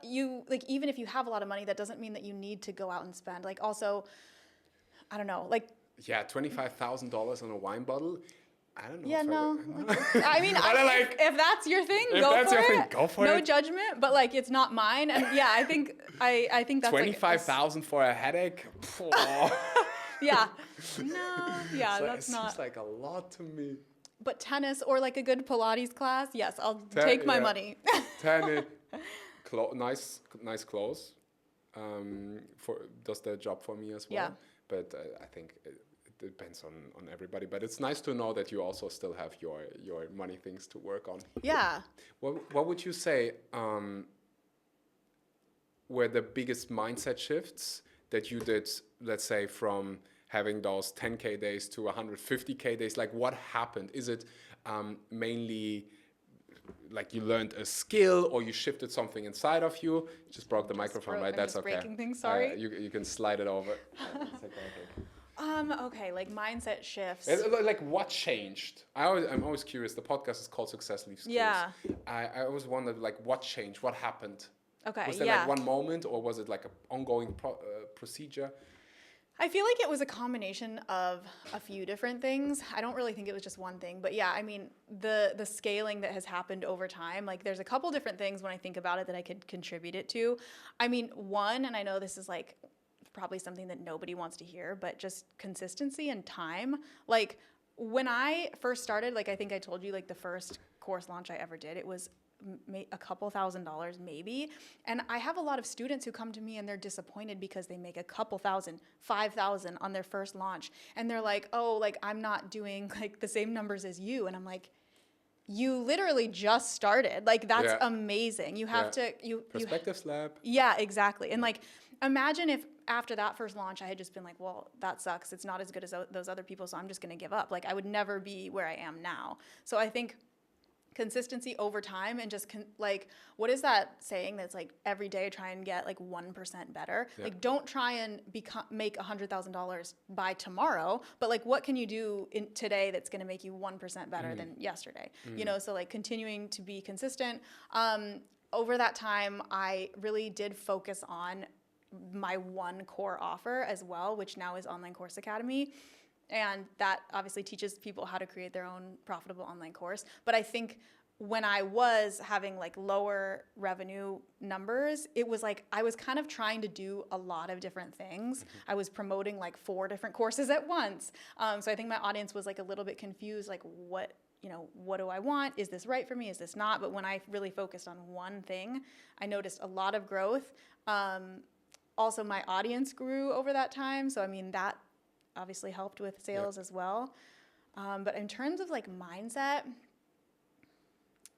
you like, even if you have a lot of money, that doesn't mean that you need to go out and spend. Like also, I don't know, like, yeah, $25,000 on a wine bottle. I don't know. yeah, if no. I I mean, if that's your thing, go for it. No judgment, but like it's not mine. And yeah, I think that's 25,000 for a headache. Yeah, no, yeah, So that's it not. seems like a lot to me. But tennis or like a good Pilates class, yes, I'll take my money. Tennis, nice clothes. Does the job for me as well. Yeah. But I think it depends on everybody. But it's nice to know that you also still have your money things to work on. Yeah. What would you say were the biggest mindset shifts that you did, let's say, from having those 10K days to 150K days? Like, what happened? Is it mainly like you learned a skill, or you shifted something inside of you? Just broke the microphone, right? That's okay. Breaking things, sorry. You can slide it over. Okay, like mindset shifts. Like what changed? I'm always curious. The podcast is called Success Leaves Clues. Yeah. I always wondered, like, what changed? What happened? Okay, was there like one moment, or was it like an ongoing procedure? I feel like it was a combination of a few different things. I don't really think it was just one thing, but yeah, I mean, the scaling that has happened over time, like there's a couple different things when I think about it that I could contribute it to. I mean, one, and I know this is like probably something that nobody wants to hear, but just consistency and time. Like when I first started, like I think I told you, like the first course launch I ever did, it was a couple $1,000s maybe. And I have a lot of students who come to me and they're disappointed because they make a couple $1,000, $5,000 on their first launch. And they're like, oh, like I'm not doing like the same numbers as you. And I'm like, you literally just started. Like that's amazing. You have to, Perspective slap. Yeah, exactly. And like, imagine if after that first launch, I had just been like, well, that sucks. It's not as good as those other people. So I'm just going to give up. Like I would never be where I am now. So I think consistency over time and just like, what is that saying that's like every day try and get like 1% better? Yeah. Like don't try and make $100,000 by tomorrow, but like what can you do in today that's going to make you 1% better than yesterday? You know, so like continuing to be consistent. Over that time, I really did focus on my one core offer as well, which now is Online Course Academy. And that obviously teaches people how to create their own profitable online course. But I think when I was having like lower revenue numbers, it was like I was kind of trying to do a lot of different things. I was promoting like 4 different courses at once. So I think my audience was like a little bit confused, like what do I want? Is this right for me? Is this not? But when I really focused on one thing, I noticed a lot of growth. Also, my audience grew over that time. So, I mean, that obviously helped with sales as well. But in terms of like mindset, I'm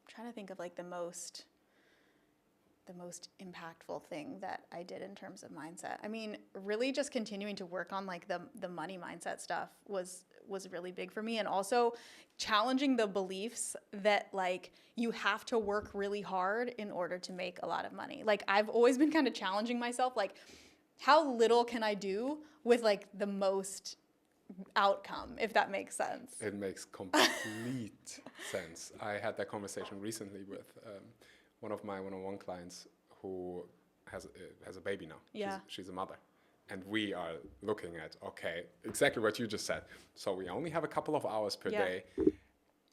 trying to think of like the most impactful thing that I did in terms of mindset. I mean, really just continuing to work on like the money mindset stuff was really big for me. And also challenging the beliefs that like you have to work really hard in order to make a lot of money. Like I've always been kind of challenging myself, like how little can I do with like the most outcome, if that makes sense. It makes complete sense. I had that conversation recently with one of my one-on-one clients who has a baby now. Yeah. She's a mother. And we are looking at, okay, exactly what you just said. So we only have a couple of hours per day.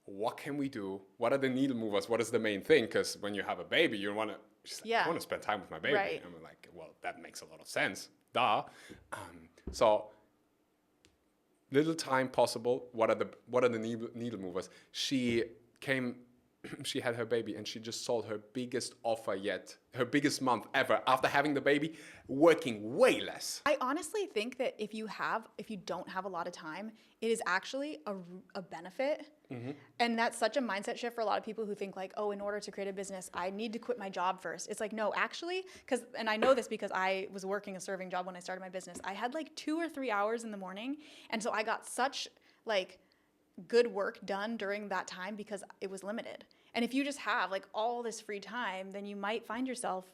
What can we do? What are the needle movers? What is the main thing? Because when you have a baby, you want to, I want to spend time with my baby. Right. And we're like, well, that makes a lot of sense. Duh. So little time possible. What are the needle movers? She had her baby and she just sold her biggest offer yet, her biggest month ever after having the baby, working way less. I honestly think that if you don't have a lot of time, it is actually a benefit. Mm-hmm. And that's such a mindset shift for a lot of people who think like, oh, in order to create a business, I need to quit my job first. It's like, no, actually, and I know this because I was working a serving job when I started my business. I had like 2 or 3 hours in the morning. And so I got such like good work done during that time because it was limited. And if you just have like all this free time, then you might find yourself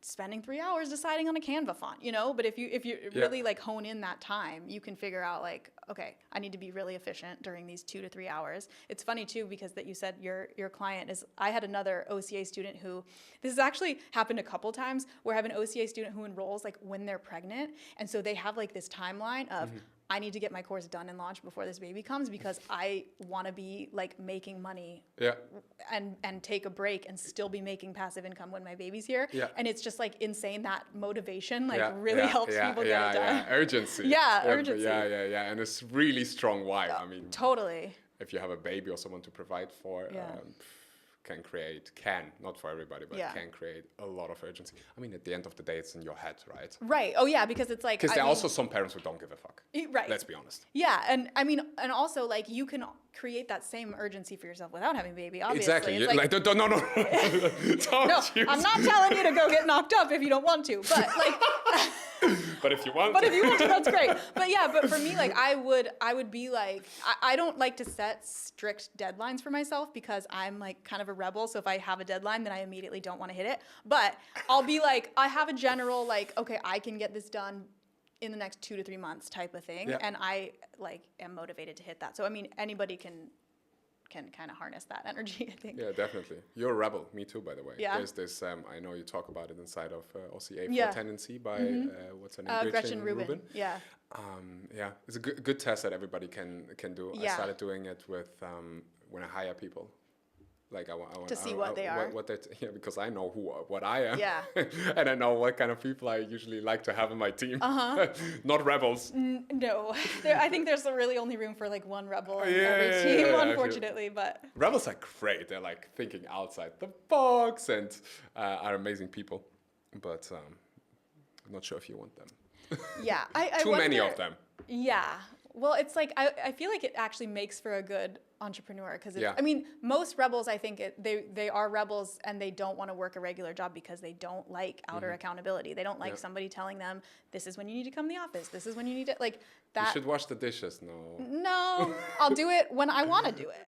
spending 3 hours deciding on a Canva font, you know? But if you really like hone in that time, you can figure out like, okay, I need to be really efficient during these 2 to 3 hours. It's funny too, because that you said your client is, I had another OCA student who, this has actually happened a couple times, where I have an OCA student who enrolls like when they're pregnant. And so they have like this timeline of, I need to get my course done and launched before this baby comes, because I want to be like making money and take a break and still be making passive income when my baby's here. And it's just like insane, that motivation like really helps people get it done. Urgency. Urgency. And it's really strong why. I mean, totally. If you have a baby or someone to provide for, can, not for everybody, but can create a lot of urgency. I mean, at the end of the day, it's in your head, right? Right. Oh, yeah, because it's like... Because there are also some parents who don't give a fuck. Right. Let's be honest. Yeah, and I mean, and also, like, you can create that same urgency for yourself without having a baby, obviously. Exactly. It's like, no. No, I'm not telling you to go get knocked up if you don't want to, but, like... But if you want But if you want to, that's great. But yeah, but for me, like, I would be like, I don't like to set strict deadlines for myself, because I'm like kind of a rebel. So if I have a deadline, then I immediately don't want to hit it. But I'll be like, I have a general like, okay, I can get this done in the next 2 to 3 months type of thing. And I like am motivated to hit that. So I mean, anybody can kind of harness that energy, I think. Yeah, definitely. You're a rebel. Me too, by the way. Yeah. There's this, I know you talk about it inside of OCA for Tendency by, what's her name? Gretchen Rubin. Yeah. It's a good test that everybody can do. I started doing it with, when I hire people. Like I want to see what they are. Because I know what I am. Yeah. And I know what kind of people I usually like to have in my team. Not rebels. No, I think there's really only room for like one rebel in every team, unfortunately. But rebels are great. They're like thinking outside the box and are amazing people. But I'm not sure if you want them. Yeah, Too many of them. Yeah. Well, it's like I feel like it actually makes for a good entrepreneur, because I mean, most rebels, I think they are rebels and they don't want to work a regular job because they don't like outer accountability. They don't like somebody telling them, this is when you need to come to the office, this is when you need to, like that. You should wash the dishes. No, I'll do it when I want to do it.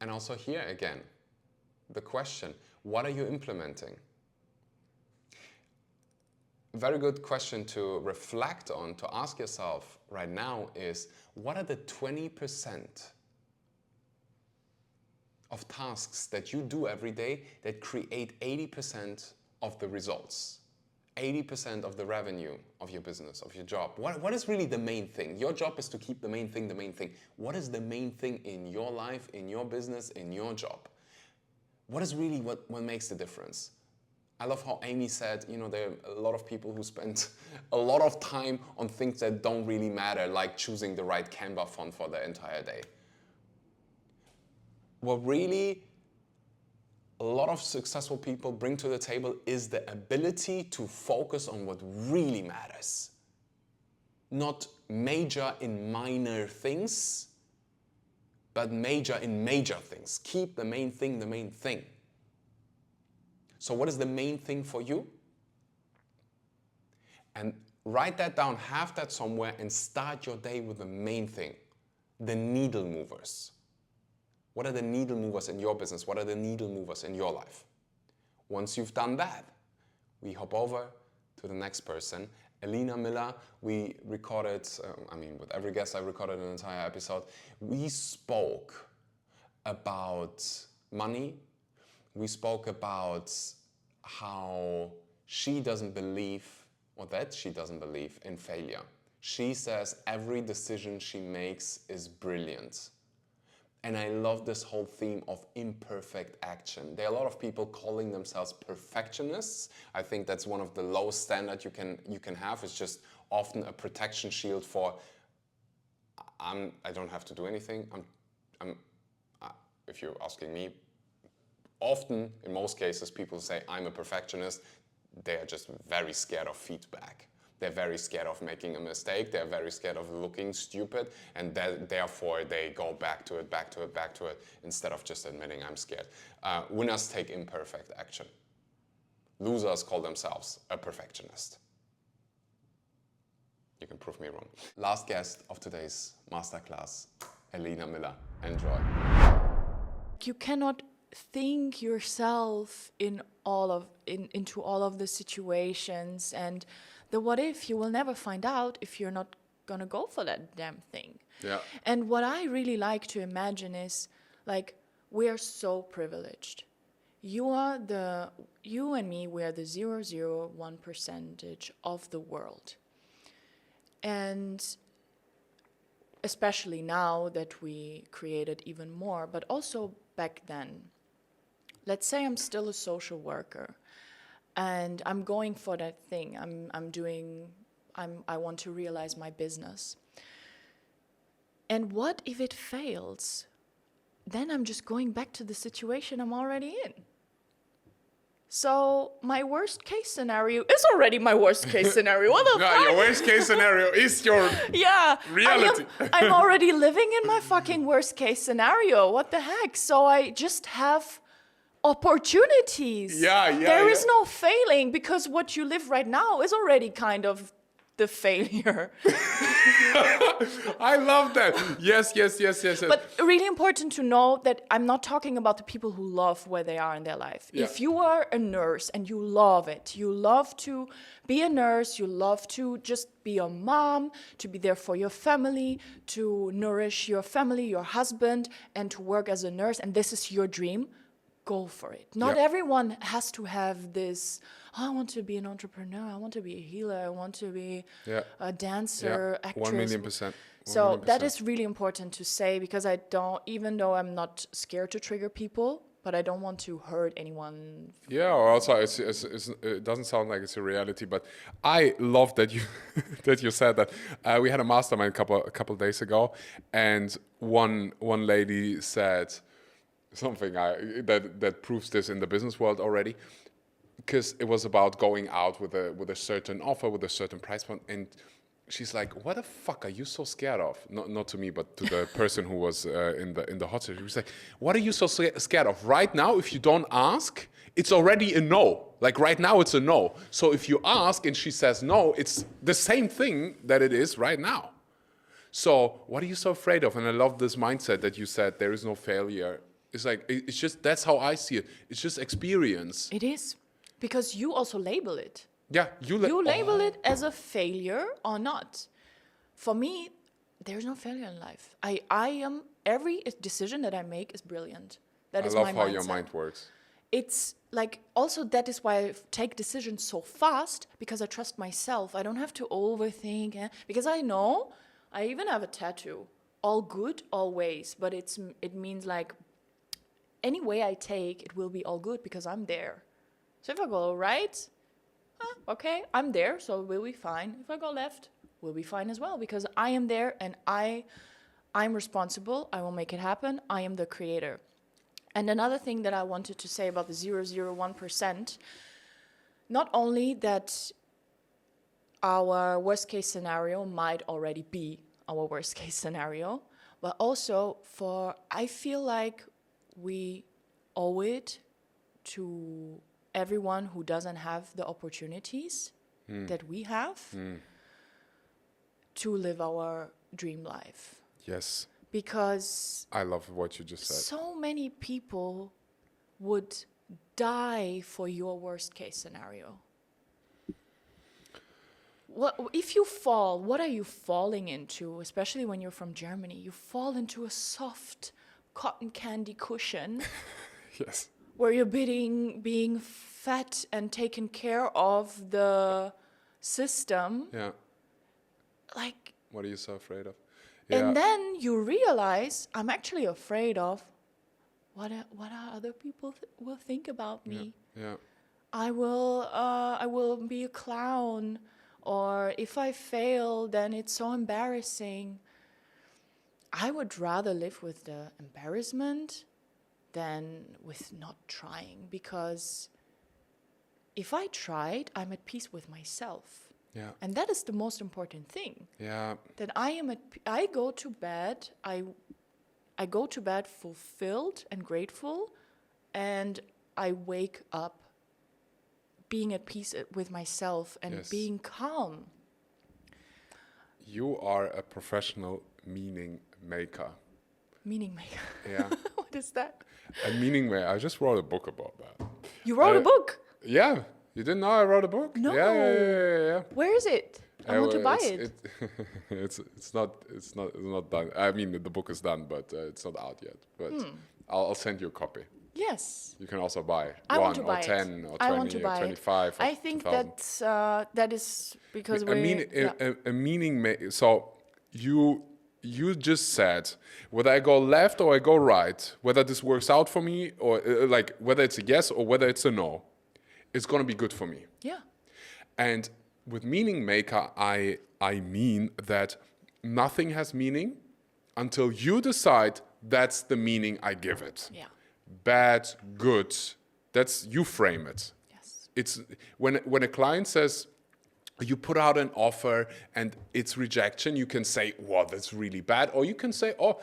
And also here again, the question, what are you implementing? Very good question to reflect on, to ask yourself right now is, what are the 20% of tasks that you do every day that create 80% of the results, 80% of the revenue of your business, of your job? What is really the main thing? Your job is to keep the main thing the main thing. What is the main thing in your life, in your business, in your job? What is really what makes the difference? I love how Amie said, there are a lot of people who spend a lot of time on things that don't really matter, like choosing the right Canva font for the entire day. What really a lot of successful people bring to the table is the ability to focus on what really matters. Not major in minor things, but major in major things. Keep the main thing the main thing. So what is the main thing for you? And write that down, have that somewhere, and start your day with the main thing, the needle movers. What are the needle movers in your business? What are the needle movers in your life? Once you've done that, we hop over to the next person. Elina Miller, we recorded, with every guest I recorded an entire episode. We spoke about money. We spoke about how she doesn't believe, or that she doesn't believe in failure. She says every decision she makes is brilliant. And I love this whole theme of imperfect action. There are a lot of people calling themselves perfectionists. I think that's one of the lowest standards you can have. It's just often a protection shield for, I don't have to do anything. If you're asking me, often, in most cases, people say, I'm a perfectionist. They are just very scared of feedback. They're very scared of making a mistake. They're very scared of looking stupid. And therefore, they go back to it, instead of just admitting, I'm scared. Winners take imperfect action. Losers call themselves a perfectionist. You can prove me wrong. Last guest of today's masterclass, Elina Miller. Enjoy. You cannot think yourself into all of the situations, and the what if, you will never find out if you're not gonna go for that damn thing. Yeah. And what I really like to imagine is, like, we are so privileged. You and me, we are the 0.001% of the world. And especially now that we created even more, but also back then. Let's say I'm still a social worker and I'm going for that thing. I want to realize my business. And what if it fails? Then I'm just going back to the situation I'm already in. So my worst case scenario is already my worst case scenario. What the fuck? Your worst case scenario is your reality. I'm already living in my fucking worst case scenario. What the heck? So I just have opportunities. There is no failing, because what you live right now is already kind of the failure. I love that. Yes. But really important to know that I'm not talking about the people who love where they are in their life. Yeah. If you are a nurse and you love it, you love to be a nurse, you love to just be a mom, to be there for your family, to nourish your family, your husband, and to work as a nurse, and this is your dream, go for it. Not everyone has to have this, I want to be an entrepreneur, I want to be a healer, I want to be a dancer, actress. 1,000,000%. So that is really important to say, because I don't, even though I'm not scared to trigger people, but I don't want to hurt anyone. Yeah, also it doesn't sound like it's a reality, but I love that you that you said that. We had a mastermind a couple days ago, and one lady said something that proves this in the business world already, because it was about going out with a certain offer, with a certain price point, and she's like, "What the fuck are you so scared of?" Not to me, but to the person who was in the hot seat. She was like, "What are you so scared of? Right now, if you don't ask, it's already a no. Like right now, it's a no. So if you ask and she says no, it's the same thing that it is right now. So what are you so afraid of?" And I love this mindset that you said, there is no failure. It's like, it's just, that's how I see it. It's just experience. It is, because you also label it. Yeah, You label it as a failure or not. For me, there's no failure in life. Every decision that I make is brilliant. That is my mindset. I love how your mind works. It's like, also that is why I take decisions so fast, because I trust myself. I don't have to overthink, because I know, I even have a tattoo. All good, always. But it means like, any way I take, it will be all good because I'm there. So if I go right, okay, I'm there, so we'll be fine. If I go left, we'll be fine as well, because I am there and I'm responsible. I will make it happen. I am the creator. And another thing that I wanted to say about the 0.001%, not only that our worst case scenario might already be our worst case scenario, but also I feel like we owe it to everyone who doesn't have the opportunities that we have to live our dream life. Yes. Because I love what you just said. So many people would die for your worst case scenario. If you fall, what are you falling into? Especially when you're from Germany, you fall into a soft cotton candy cushion. Yes. Where you're being fed and taken care of the system. Yeah. Like. What are you so afraid of? Yeah. And then you realize, I'm actually afraid of what are other people will think about me. Yeah. I will be a clown, or if I fail, then it's so embarrassing. I would rather live with the embarrassment than with not trying, because if I tried, I'm at peace with myself. Yeah. And that is the most important thing. Yeah. That I go to bed, I go to bed fulfilled and grateful, and I wake up being at peace with myself and being calm. You are a professional meaning maker. Meaning maker. Yeah. What is that? A meaning maker. I just wrote a book about that. You wrote a book? Yeah. You didn't know I wrote a book? No. Yeah. Where is it? I want to buy it. It's not done. I mean, the book is done, but it's not out yet. But I'll send you a copy. Yes. You can also buy I want to one buy or 10 it. or I want 20 to or buy 25 it. I think 2,000. that is because a meaning. So you just said whether I go left or I go right, whether this works out for me or like whether it's a yes or whether it's a no, it's gonna be good for me. Yeah. And with meaning maker, I mean that nothing has meaning until you decide that's the meaning I give it. Yeah. Bad, good. That's you frame it. Yes. It's when a client says you put out an offer and it's rejection, you can say, "Wow, that's really bad," or you can say, "Oh,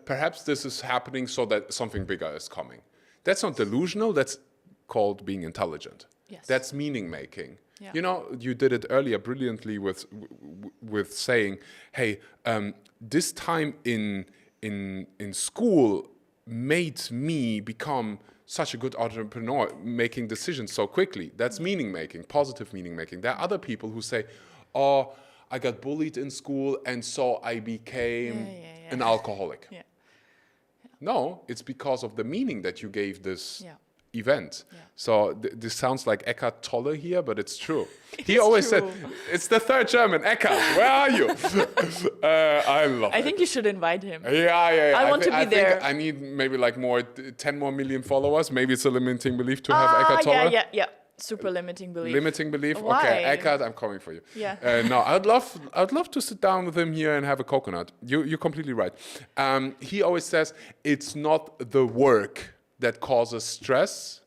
perhaps this is happening so that something bigger is coming." That's not delusional. That's called being intelligent. Yes. That's meaning making. Yeah. You know, you did it earlier brilliantly with saying, "Hey, this time in school made me become such a good entrepreneur, making decisions so quickly." That's meaning making, positive meaning making. There are other people who say, "Oh, I got bullied in school, and so I became an alcoholic." Yeah. No, it's because of the meaning that you gave this event. Yeah. So this sounds like Eckhart Tolle here, but it's true. He always said, it's the third German. Eckhart, where are you? I love it. I think you should invite him. Yeah. I want to be there. I need maybe like 10 more million followers. Maybe it's a limiting belief to have Eckhart Tolle. Yeah. Super limiting belief. Limiting belief? Why? Okay, Eckhart, I'm coming for you. Yeah. No, I'd love to sit down with him here and have a coconut. You're completely right. He always says, it's not the work that causes stress.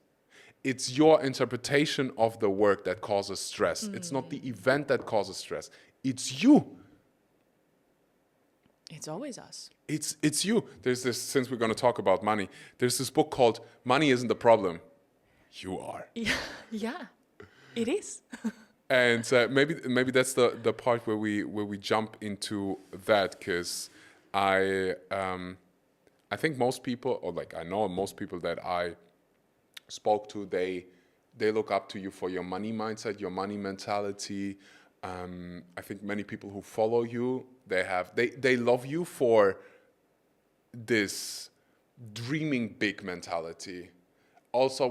It's your interpretation of the work that causes stress. It's not the event that causes stress. It's you. It's always us. It's you. There's this, since we're going to talk about money, there's this book called Money Isn't the Problem. You are. Yeah, it is. And maybe that's the part where we jump into that, because I think most people, or like I know most people that I spoke to, they look up to you for your money mindset, your money mentality. I think many people who follow you, they love you for this dreaming big mentality. Also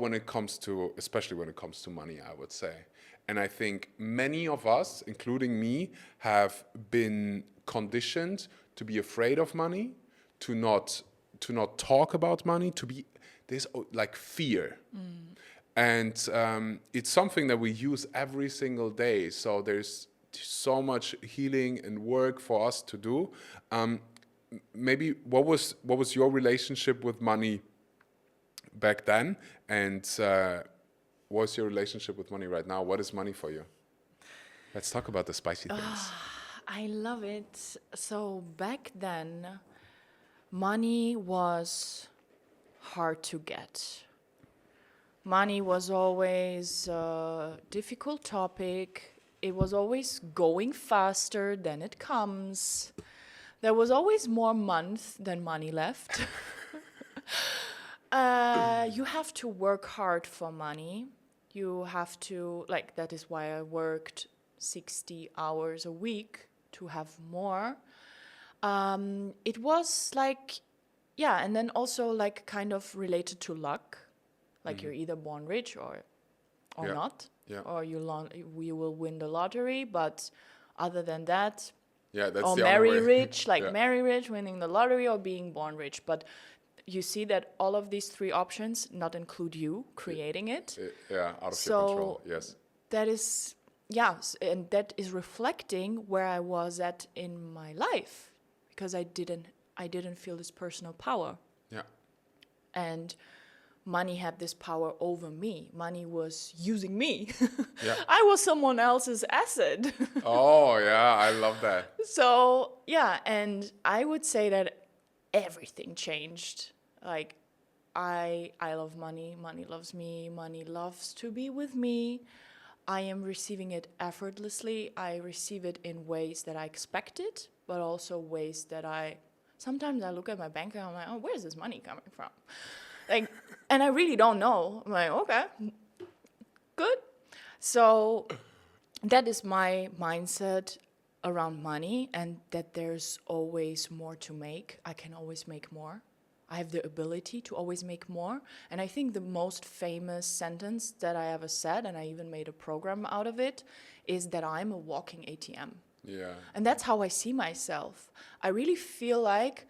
especially when it comes to money, I would say. And I think many of us, including me, have been conditioned to be afraid of money, to not talk about money, there's like fear. And it's something that we use every single day. So there's so much healing and work for us to do. Maybe what was your relationship with money back then, and what's your relationship with money right now? What is money for you? Let's talk about the spicy things. I love it. So back then, money was hard to get. Money was always a difficult topic. It was always going faster than it comes. There was always more months than money left. You have to work hard for money. You have to, that is why I worked 60 hours a week to have more. It was and then also kind of related to luck. You're either born rich or not, or you will win the lottery. But other than that, that's or the marry other way. rich, marry rich, winning the lottery, or being born rich. But you see that all of these three options not include you creating it. Out of your control. Yes. That is, and that is reflecting where I was at in my life, because I didn't feel this personal power. Yeah. And money had this power over me. Money was using me. Yeah. I was someone else's asset. Oh, yeah, I love that. So, and I would say that everything changed. I love money. Money loves me. Money loves to be with me. I am receiving it effortlessly. I receive it in ways that I expected, but also ways that sometimes I look at my bank account and I'm like, oh, where's this money coming from? Like, and I really don't know. I'm like, okay, good. So that is my mindset around money, and that there's always more to make. I can always make more. I have the ability to always make more. And I think the most famous sentence that I ever said, and I even made a program out of it, is that I'm a walking ATM. Yeah. And that's how I see myself. I really feel like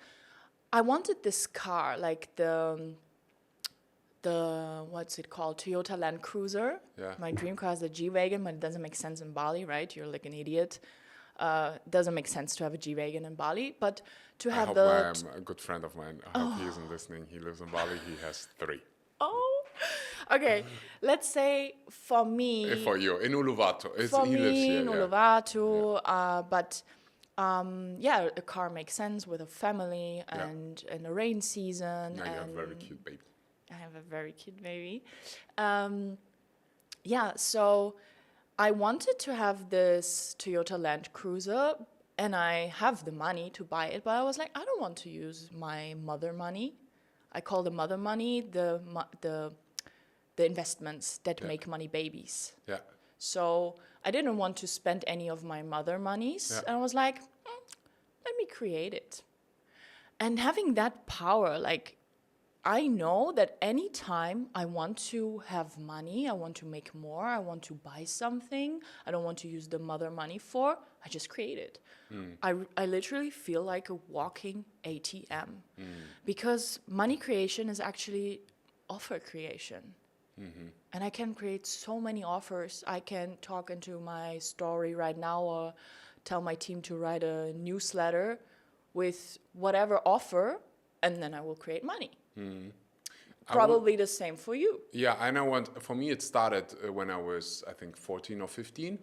I wanted this car, like the what's it called, Toyota Land Cruiser. Yeah. My dream car is the G-Wagon, but it doesn't make sense in Bali, right? You're like an idiot. Doesn't make sense to have a G-Wagon in Bali, but to have a good friend of mine, I hope he isn't listening. He lives in Bali. He has 3. Oh, okay. Let's say for me, For you in Uluwatu, for he me lives here. in Uluwatu, but yeah, a car makes sense with a family and in the rain season. Now you have and a very cute baby. I have a very cute baby. Yeah, so I wanted to have this Toyota Land Cruiser, and I have the money to buy it, but I was like, I don't want to use my mother money. I call the mother money the investments that make money babies. Yeah. So I didn't want to spend any of my mother monies, and I was like, let me create it. And having that power, like, I know that anytime I want to have money, I want to make more, I want to buy something, I don't want to use the mother money for, I just create it. I literally feel like a walking ATM because money creation is actually offer creation. And I can create so many offers. I can talk into my story right now or tell my team to write a newsletter with whatever offer, and then I will create money. Probably the same for you. Yeah, I know. For me, it started when I was, I think, 14 or 15.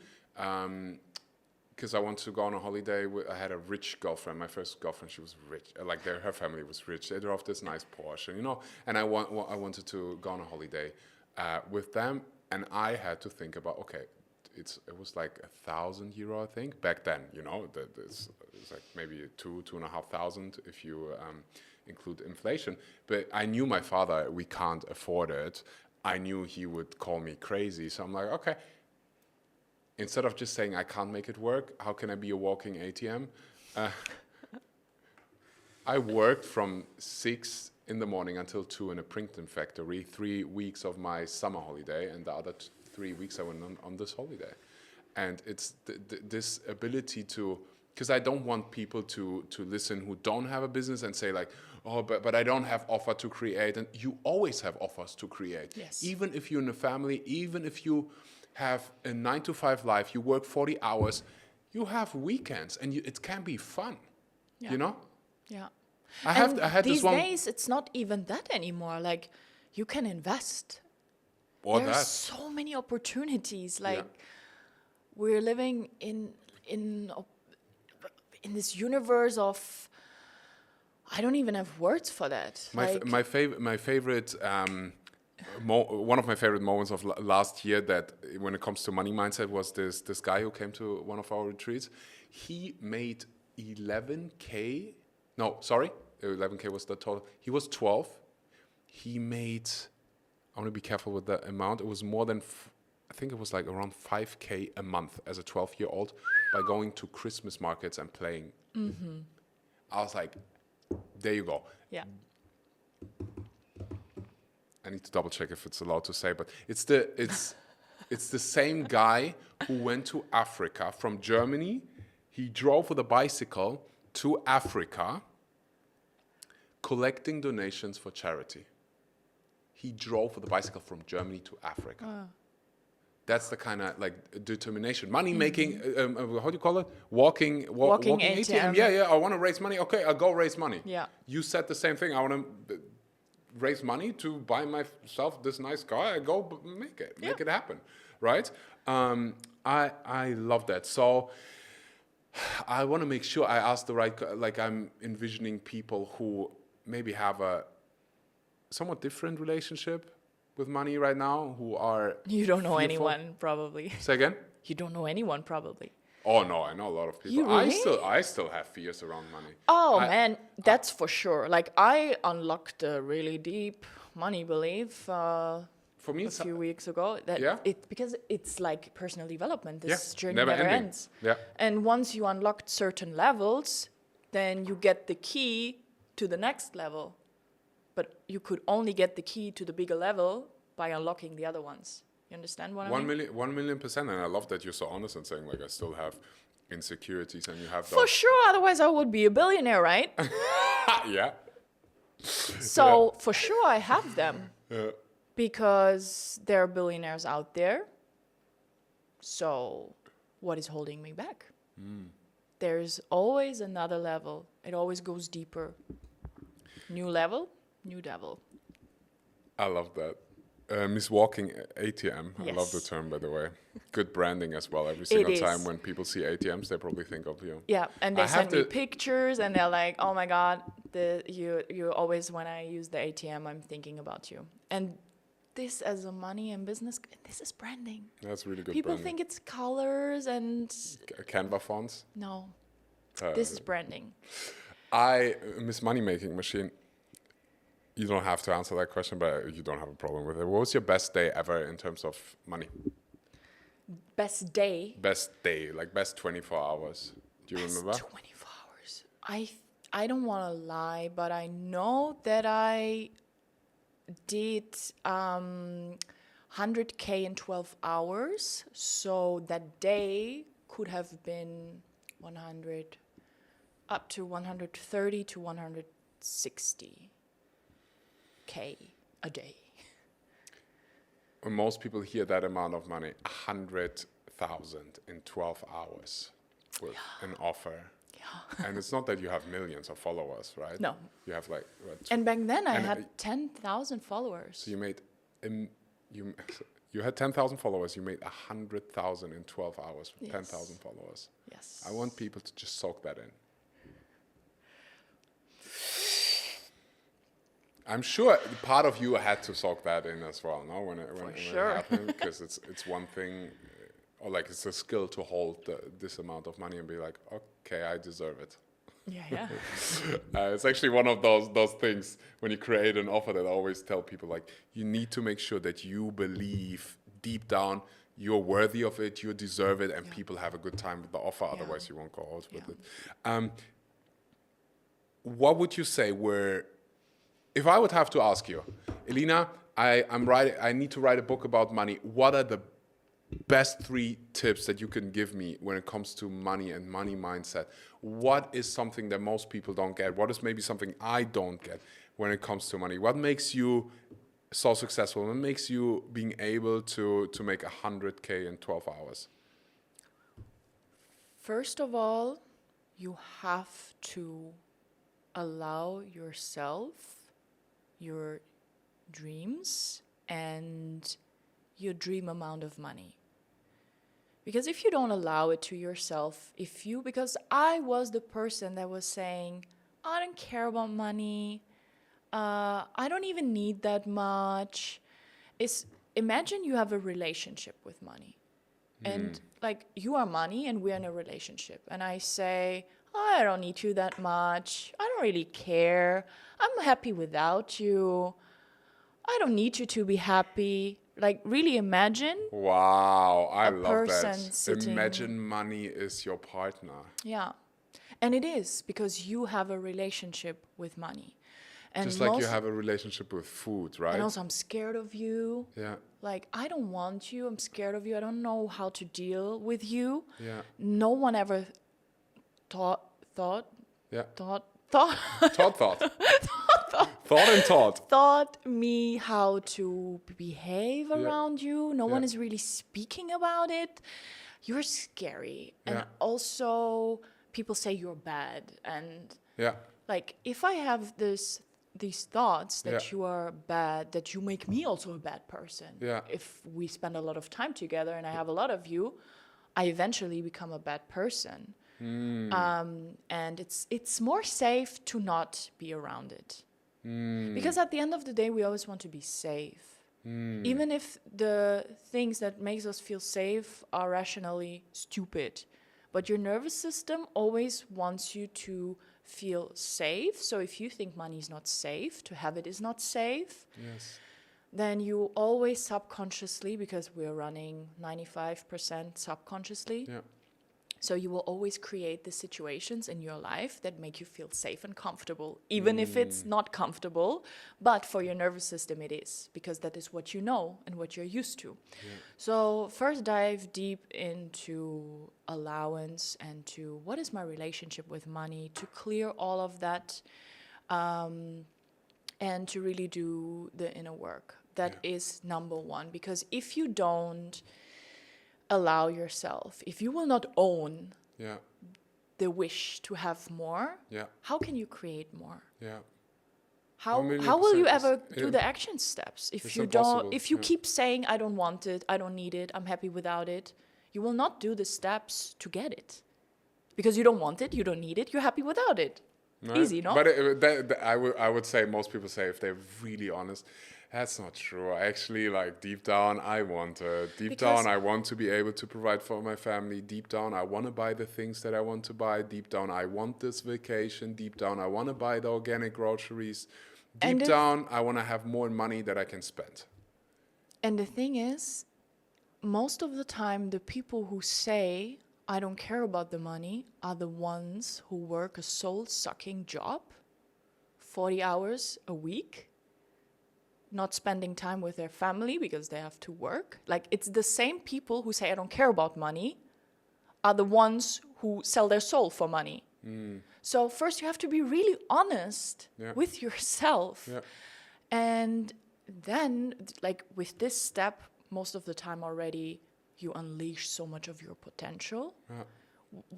Because I wanted to go on a holiday. I had a rich girlfriend. My first girlfriend, she was rich. Like her family was rich. They drove this nice Porsche, you know. And I wanted to go on a holiday with them. And I had to think about, okay, it was like €1,000, I think, back then. You know, it's like maybe 2,500 if you include inflation. But I knew my father, we can't afford it. I knew he would call me crazy. So I'm like, okay. Instead of just saying I can't make it work, how can I be a walking ATM? I worked from 6 in the morning until 2 in a printing factory, 3 weeks of my summer holiday, and the other 3 weeks I went on this holiday. And it's this ability to, because I don't want people to listen who don't have a business and say like, oh, but I don't have offer to create. And you always have offers to create. Yes. Even if you're in a family, even if you have a 9-to-5 life, you work 40 hours, you have weekends, and it can be fun, you know? Yeah. I had these this one. These days, it's not even that anymore. Like, you can invest. Or There's that. so many opportunities. Like, we're living in this universe of, I don't even have words for that. My favorite. One of my favorite moments of last year, that when it comes to money mindset, was this guy who came to one of our retreats. He made 11K. No, sorry, 11K was the total. He was 12. He made, I want to be careful with the amount. It was more than, I think it was like around 5K a month as a 12-year-old by going to Christmas markets and playing. I was like, there you go. Yeah. I need to double check if it's allowed to say, but it's the same guy who went to Africa from Germany. He drove with a bicycle to Africa, collecting donations for charity. He drove with a bicycle from Germany to Africa. That's the kind of like determination, money making. How do you call it? Walking ATM. Yeah. I want to raise money. Okay, I'll go raise money. Yeah. You said the same thing. I want to raise money to buy myself this nice car. I go make it happen, right? I love that. So I want to make sure I ask the right. Like, I'm envisioning people who maybe have a somewhat different relationship with money right now, who are You don't know fearful. anyone, probably. Say again? You don't know anyone, probably. Oh no, I know a lot of people. You really? I still have fears around money. Man, that's for sure. Like, I unlocked a really deep money belief For me, a few weeks ago. That because it's like personal development. This journey never ends. Yeah. And once you unlock certain levels, then you get the key to the next level. But you could only get the key to the bigger level by unlocking the other ones. You understand what I mean? 1 million%. And I love that you're so honest and saying, like, I still have insecurities and you have For sure, otherwise I would be a billionaire, right? Yeah. So for sure I have them. Because there are billionaires out there. So what is holding me back? There's always another level. It always goes deeper. New level, new devil. I love that. Miss Walking ATM. Yes. I love the term, by the way. Good branding as well. Every single time when people see ATMs, they probably think of you. Yeah, and they send me pictures, and they're like, "Oh my God, you always when I use the ATM, I'm thinking about you." And this, as a money and business, this is branding. That's really good. People think it's colors and Canva fonts. No, this is branding. Miss Money Making Machine. You don't have to answer that question, but you don't have a problem with it. What was your best day ever in terms of money? Best day? Best day, like best 24 hours. Do you remember? 24 hours. I don't want to lie, but I know that I did 100K in 12 hours. So that day could have been 100, up to 130 to 160K a day. When most people hear that amount of money, 100,000 in 12 hours with an offer. Yeah. And it's not that you have millions of followers, right? No. You have like... And back then I had 10,000 followers. So you made... You had 10,000 followers. You made 100,000 in 12 hours with 10,000 followers. Yes. I want people to just soak that in. I'm sure part of you had to soak that in as well, no? When it happened, because it's one thing, or like it's a skill to hold this amount of money and be like, okay, I deserve it. Yeah. It's actually one of those things when you create an offer that I always tell people, like, you need to make sure that you believe deep down you're worthy of it, you deserve it, and people have a good time with the offer. Otherwise, you won't go out with it. What would you say were... If I would have to ask you, Elina, I need to write a book about money. What are the best 3 tips that you can give me when it comes to money and money mindset? What is something that most people don't get? What is maybe something I don't get when it comes to money? What makes you so successful? What makes you being able to make 100K in 12 hours? First of all, you have to allow yourself your dreams and your dream amount of money. Because if you don't allow it to yourself, because I was the person that was saying, I don't care about money, I don't even need that much. Imagine you have a relationship with money. And like you are money and we're in a relationship. And I say, I don't need you that much. I don't really care. I'm happy without you. I don't need you to be happy. Like, really imagine. Wow, I love that. Sitting. Imagine money is your partner. Yeah. And it is, because you have a relationship with money. And just like you have a relationship with food, right? And also, I'm scared of you. Yeah. Like, I don't want you. I'm scared of you. I don't know how to deal with you. Yeah. No one ever thought me how to behave around you. No one is really speaking about it. You're scary. And also people say you're bad. And like, if I have these thoughts that you are bad, that you make me also a bad person. Yeah. If we spend a lot of time together and I have a lot of you, I eventually become a bad person. And it's more safe to not be around it. Because at the end of the day, we always want to be safe. Even if the things that makes us feel safe are rationally stupid. But your nervous system always wants you to feel safe. So if you think money is not safe, to have it is not safe, Yes. then you always subconsciously, because we're running 95% subconsciously, Yeah. so you will always create the situations in your life that make you feel safe and comfortable, even if it's not comfortable. But for your nervous system, it is, because that is what you know and what you're used to. Yeah. So first dive deep into allowance and to what is my relationship with money, to clear all of that, and to really do the inner work. That is number one, because if you don't allow yourself, if you will not own Yeah. the wish to have more, Yeah. how can you create more? Yeah. How 1,000,000% will you ever is- do yeah. the action steps if It's you impossible, don't, if you yeah. keep saying I don't want it, I don't need it, I'm happy without it, you will not do the steps to get it, because you don't want it, you don't need it, you're happy without it. Right? Easy, no? But I would say most people say, if they're really honest, that's not true. Actually, like deep down, I want it. Deep Because- down, I want to be able to provide for my family. Deep down, I want to buy the things that I want to buy. Deep down, I want this vacation. Deep down, I want to buy the organic groceries. And Deep if- down, I want to have more money that I can spend. And the thing is, most of the time, the people who say, I don't care about the money, are the ones who work a soul-sucking job, 40 hours a week, not spending time with their family because they have to work. Like, it's the same people who say, I don't care about money, are the ones who sell their soul for money. So first you have to be really honest with yourself. Yeah. And then, like, with this step, most of the time already, you unleash so much of your potential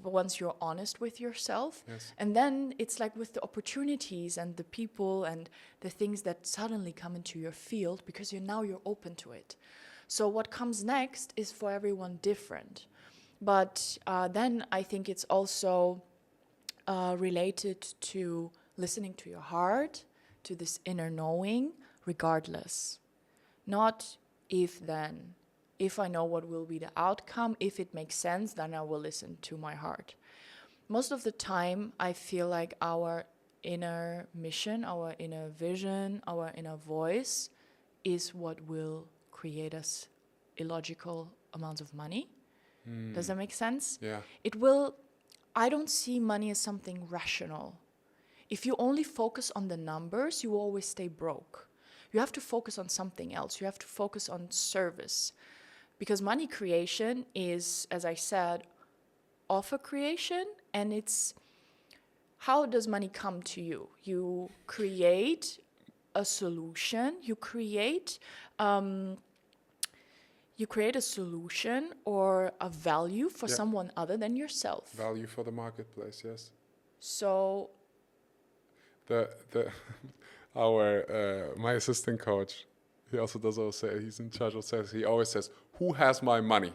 once you're honest with yourself. Yes. And then it's like with the opportunities and the people and the things that suddenly come into your field, because you're open to it. So what comes next is for everyone different. But then I think it's also related to listening to your heart, to this inner knowing, regardless. Not if then. If I know what will be the outcome, if it makes sense, then I will listen to my heart. Most of the time, I feel like our inner mission, our inner vision, our inner voice is what will create us illogical amounts of money. Does that make sense? Yeah. It will. I don't see money as something rational. If you only focus on the numbers, you will always stay broke. You have to focus on something else. You have to focus on service. Because money creation is, as I said, offer creation, and it's how does money come to you? You create a solution. You create a solution or a value for someone other than yourself. Value for the marketplace, yes. So my assistant coach, he also does also he's in charge of sales. He always says, "Who has my money?"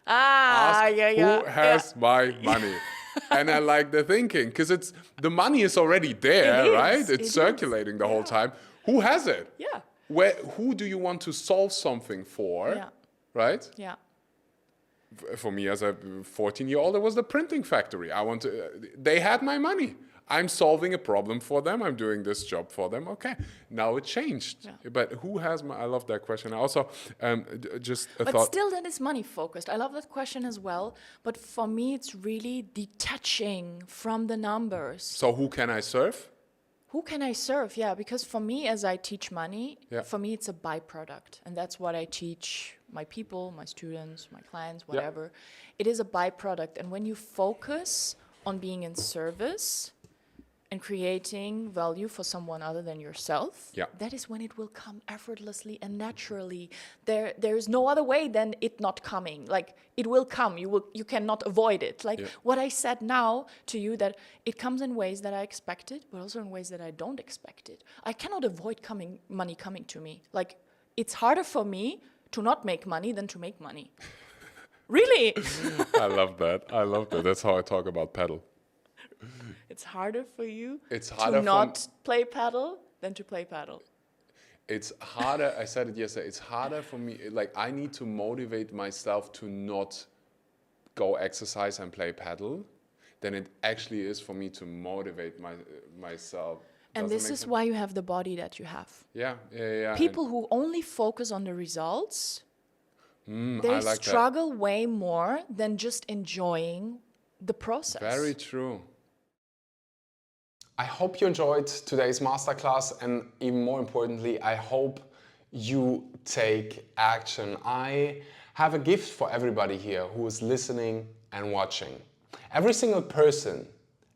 Ask who has my money. And I like the thinking, because the money is already there, It is, right? it It's is. circulating the whole time. Who has it? Yeah. Who do you want to solve something for? Yeah. Right? Yeah. For me as a 14-year-old, it was the printing factory. They had my money. I'm solving a problem for them. I'm doing this job for them. Okay. Now it changed. Yeah. But who has my, I love that question. Also, just a But thought. still, that is money focused. I love that question as well. But for me, it's really detaching from the numbers. So who can I serve? Who can I serve? Yeah, because for me, as I teach money, for me, it's a byproduct. And that's what I teach my people, my students, my clients, whatever. It is a byproduct. And when you focus on being in service and creating value for someone other than yourself, that is when it will come effortlessly and naturally. There is no other way than it not coming. Like, it will come. You cannot avoid it. Like what I said now to you, that it comes in ways that I expected, but also in ways that I don't expect it. I cannot avoid money coming to me. Like, it's harder for me to not make money than to make money. Really? I love that. That's how I talk about paddle. It's harder for you to not play paddle than to play paddle. It's harder. I said it yesterday. It's harder for me. Like, I need to motivate myself to not go exercise and play paddle than it actually is for me to motivate myself. And this is why you have the body that you have. Yeah. People who only focus on the results, they struggle way more than just enjoying the process. Very true. I hope you enjoyed today's masterclass, and even more importantly, I hope you take action. I have a gift for everybody here who is listening and watching. Every single person,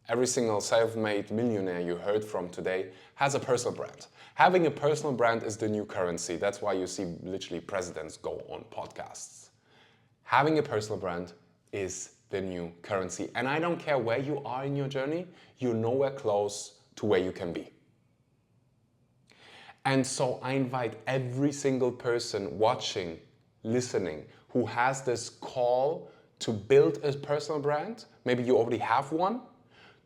every single self-made millionaire you heard from today has a personal brand. Having a personal brand is the new currency. That's why you see literally presidents go on podcasts. Having a personal brand is the new currency. And I don't care where you are in your journey, you're nowhere close to where you can be. And so I invite every single person watching, listening, who has this call to build a personal brand, maybe you already have one,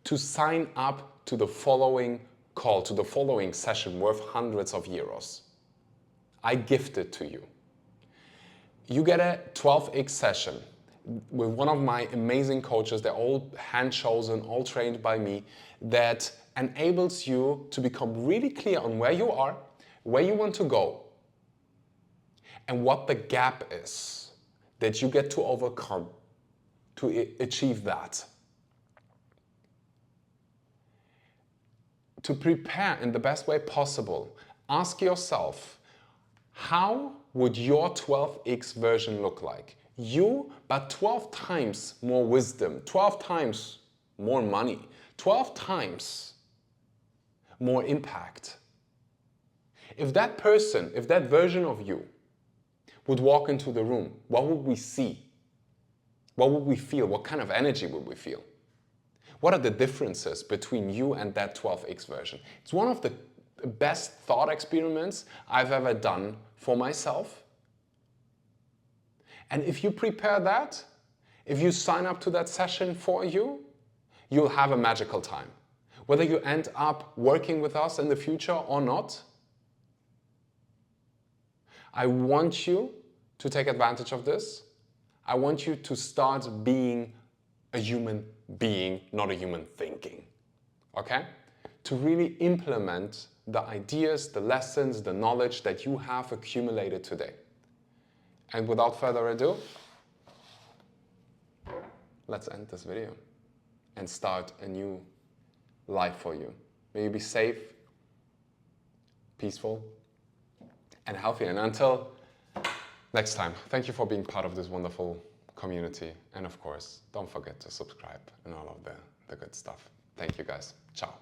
to sign up to the following call, to the following session worth hundreds of euros. I gift it to you. You get a 12x session with one of my amazing coaches. They're all hand-chosen, all trained by me, that enables you to become really clear on where you are, where you want to go, and what the gap is that you get to overcome to achieve that. To prepare in the best way possible, ask yourself, how would your 12x version look like? You, but 12 times more wisdom, 12 times more money, 12 times more impact. If that person, if that version of you would walk into the room, what would we see? What would we feel? What kind of energy would we feel? What are the differences between you and that 12x version? It's one of the best thought experiments I've ever done for myself. And if you prepare that, if you sign up to that session for you, you'll have a magical time. Whether you end up working with us in the future or not, I want you to take advantage of this. I want you to start being a human being, not a human thinking. Okay? To really implement the ideas, the lessons, the knowledge that you have accumulated today. And without further ado, let's end this video and start a new life for you. May you be safe, peaceful, and healthy. And until next time, thank you for being part of this wonderful community. And of course, don't forget to subscribe and all of the good stuff. Thank you guys. Ciao.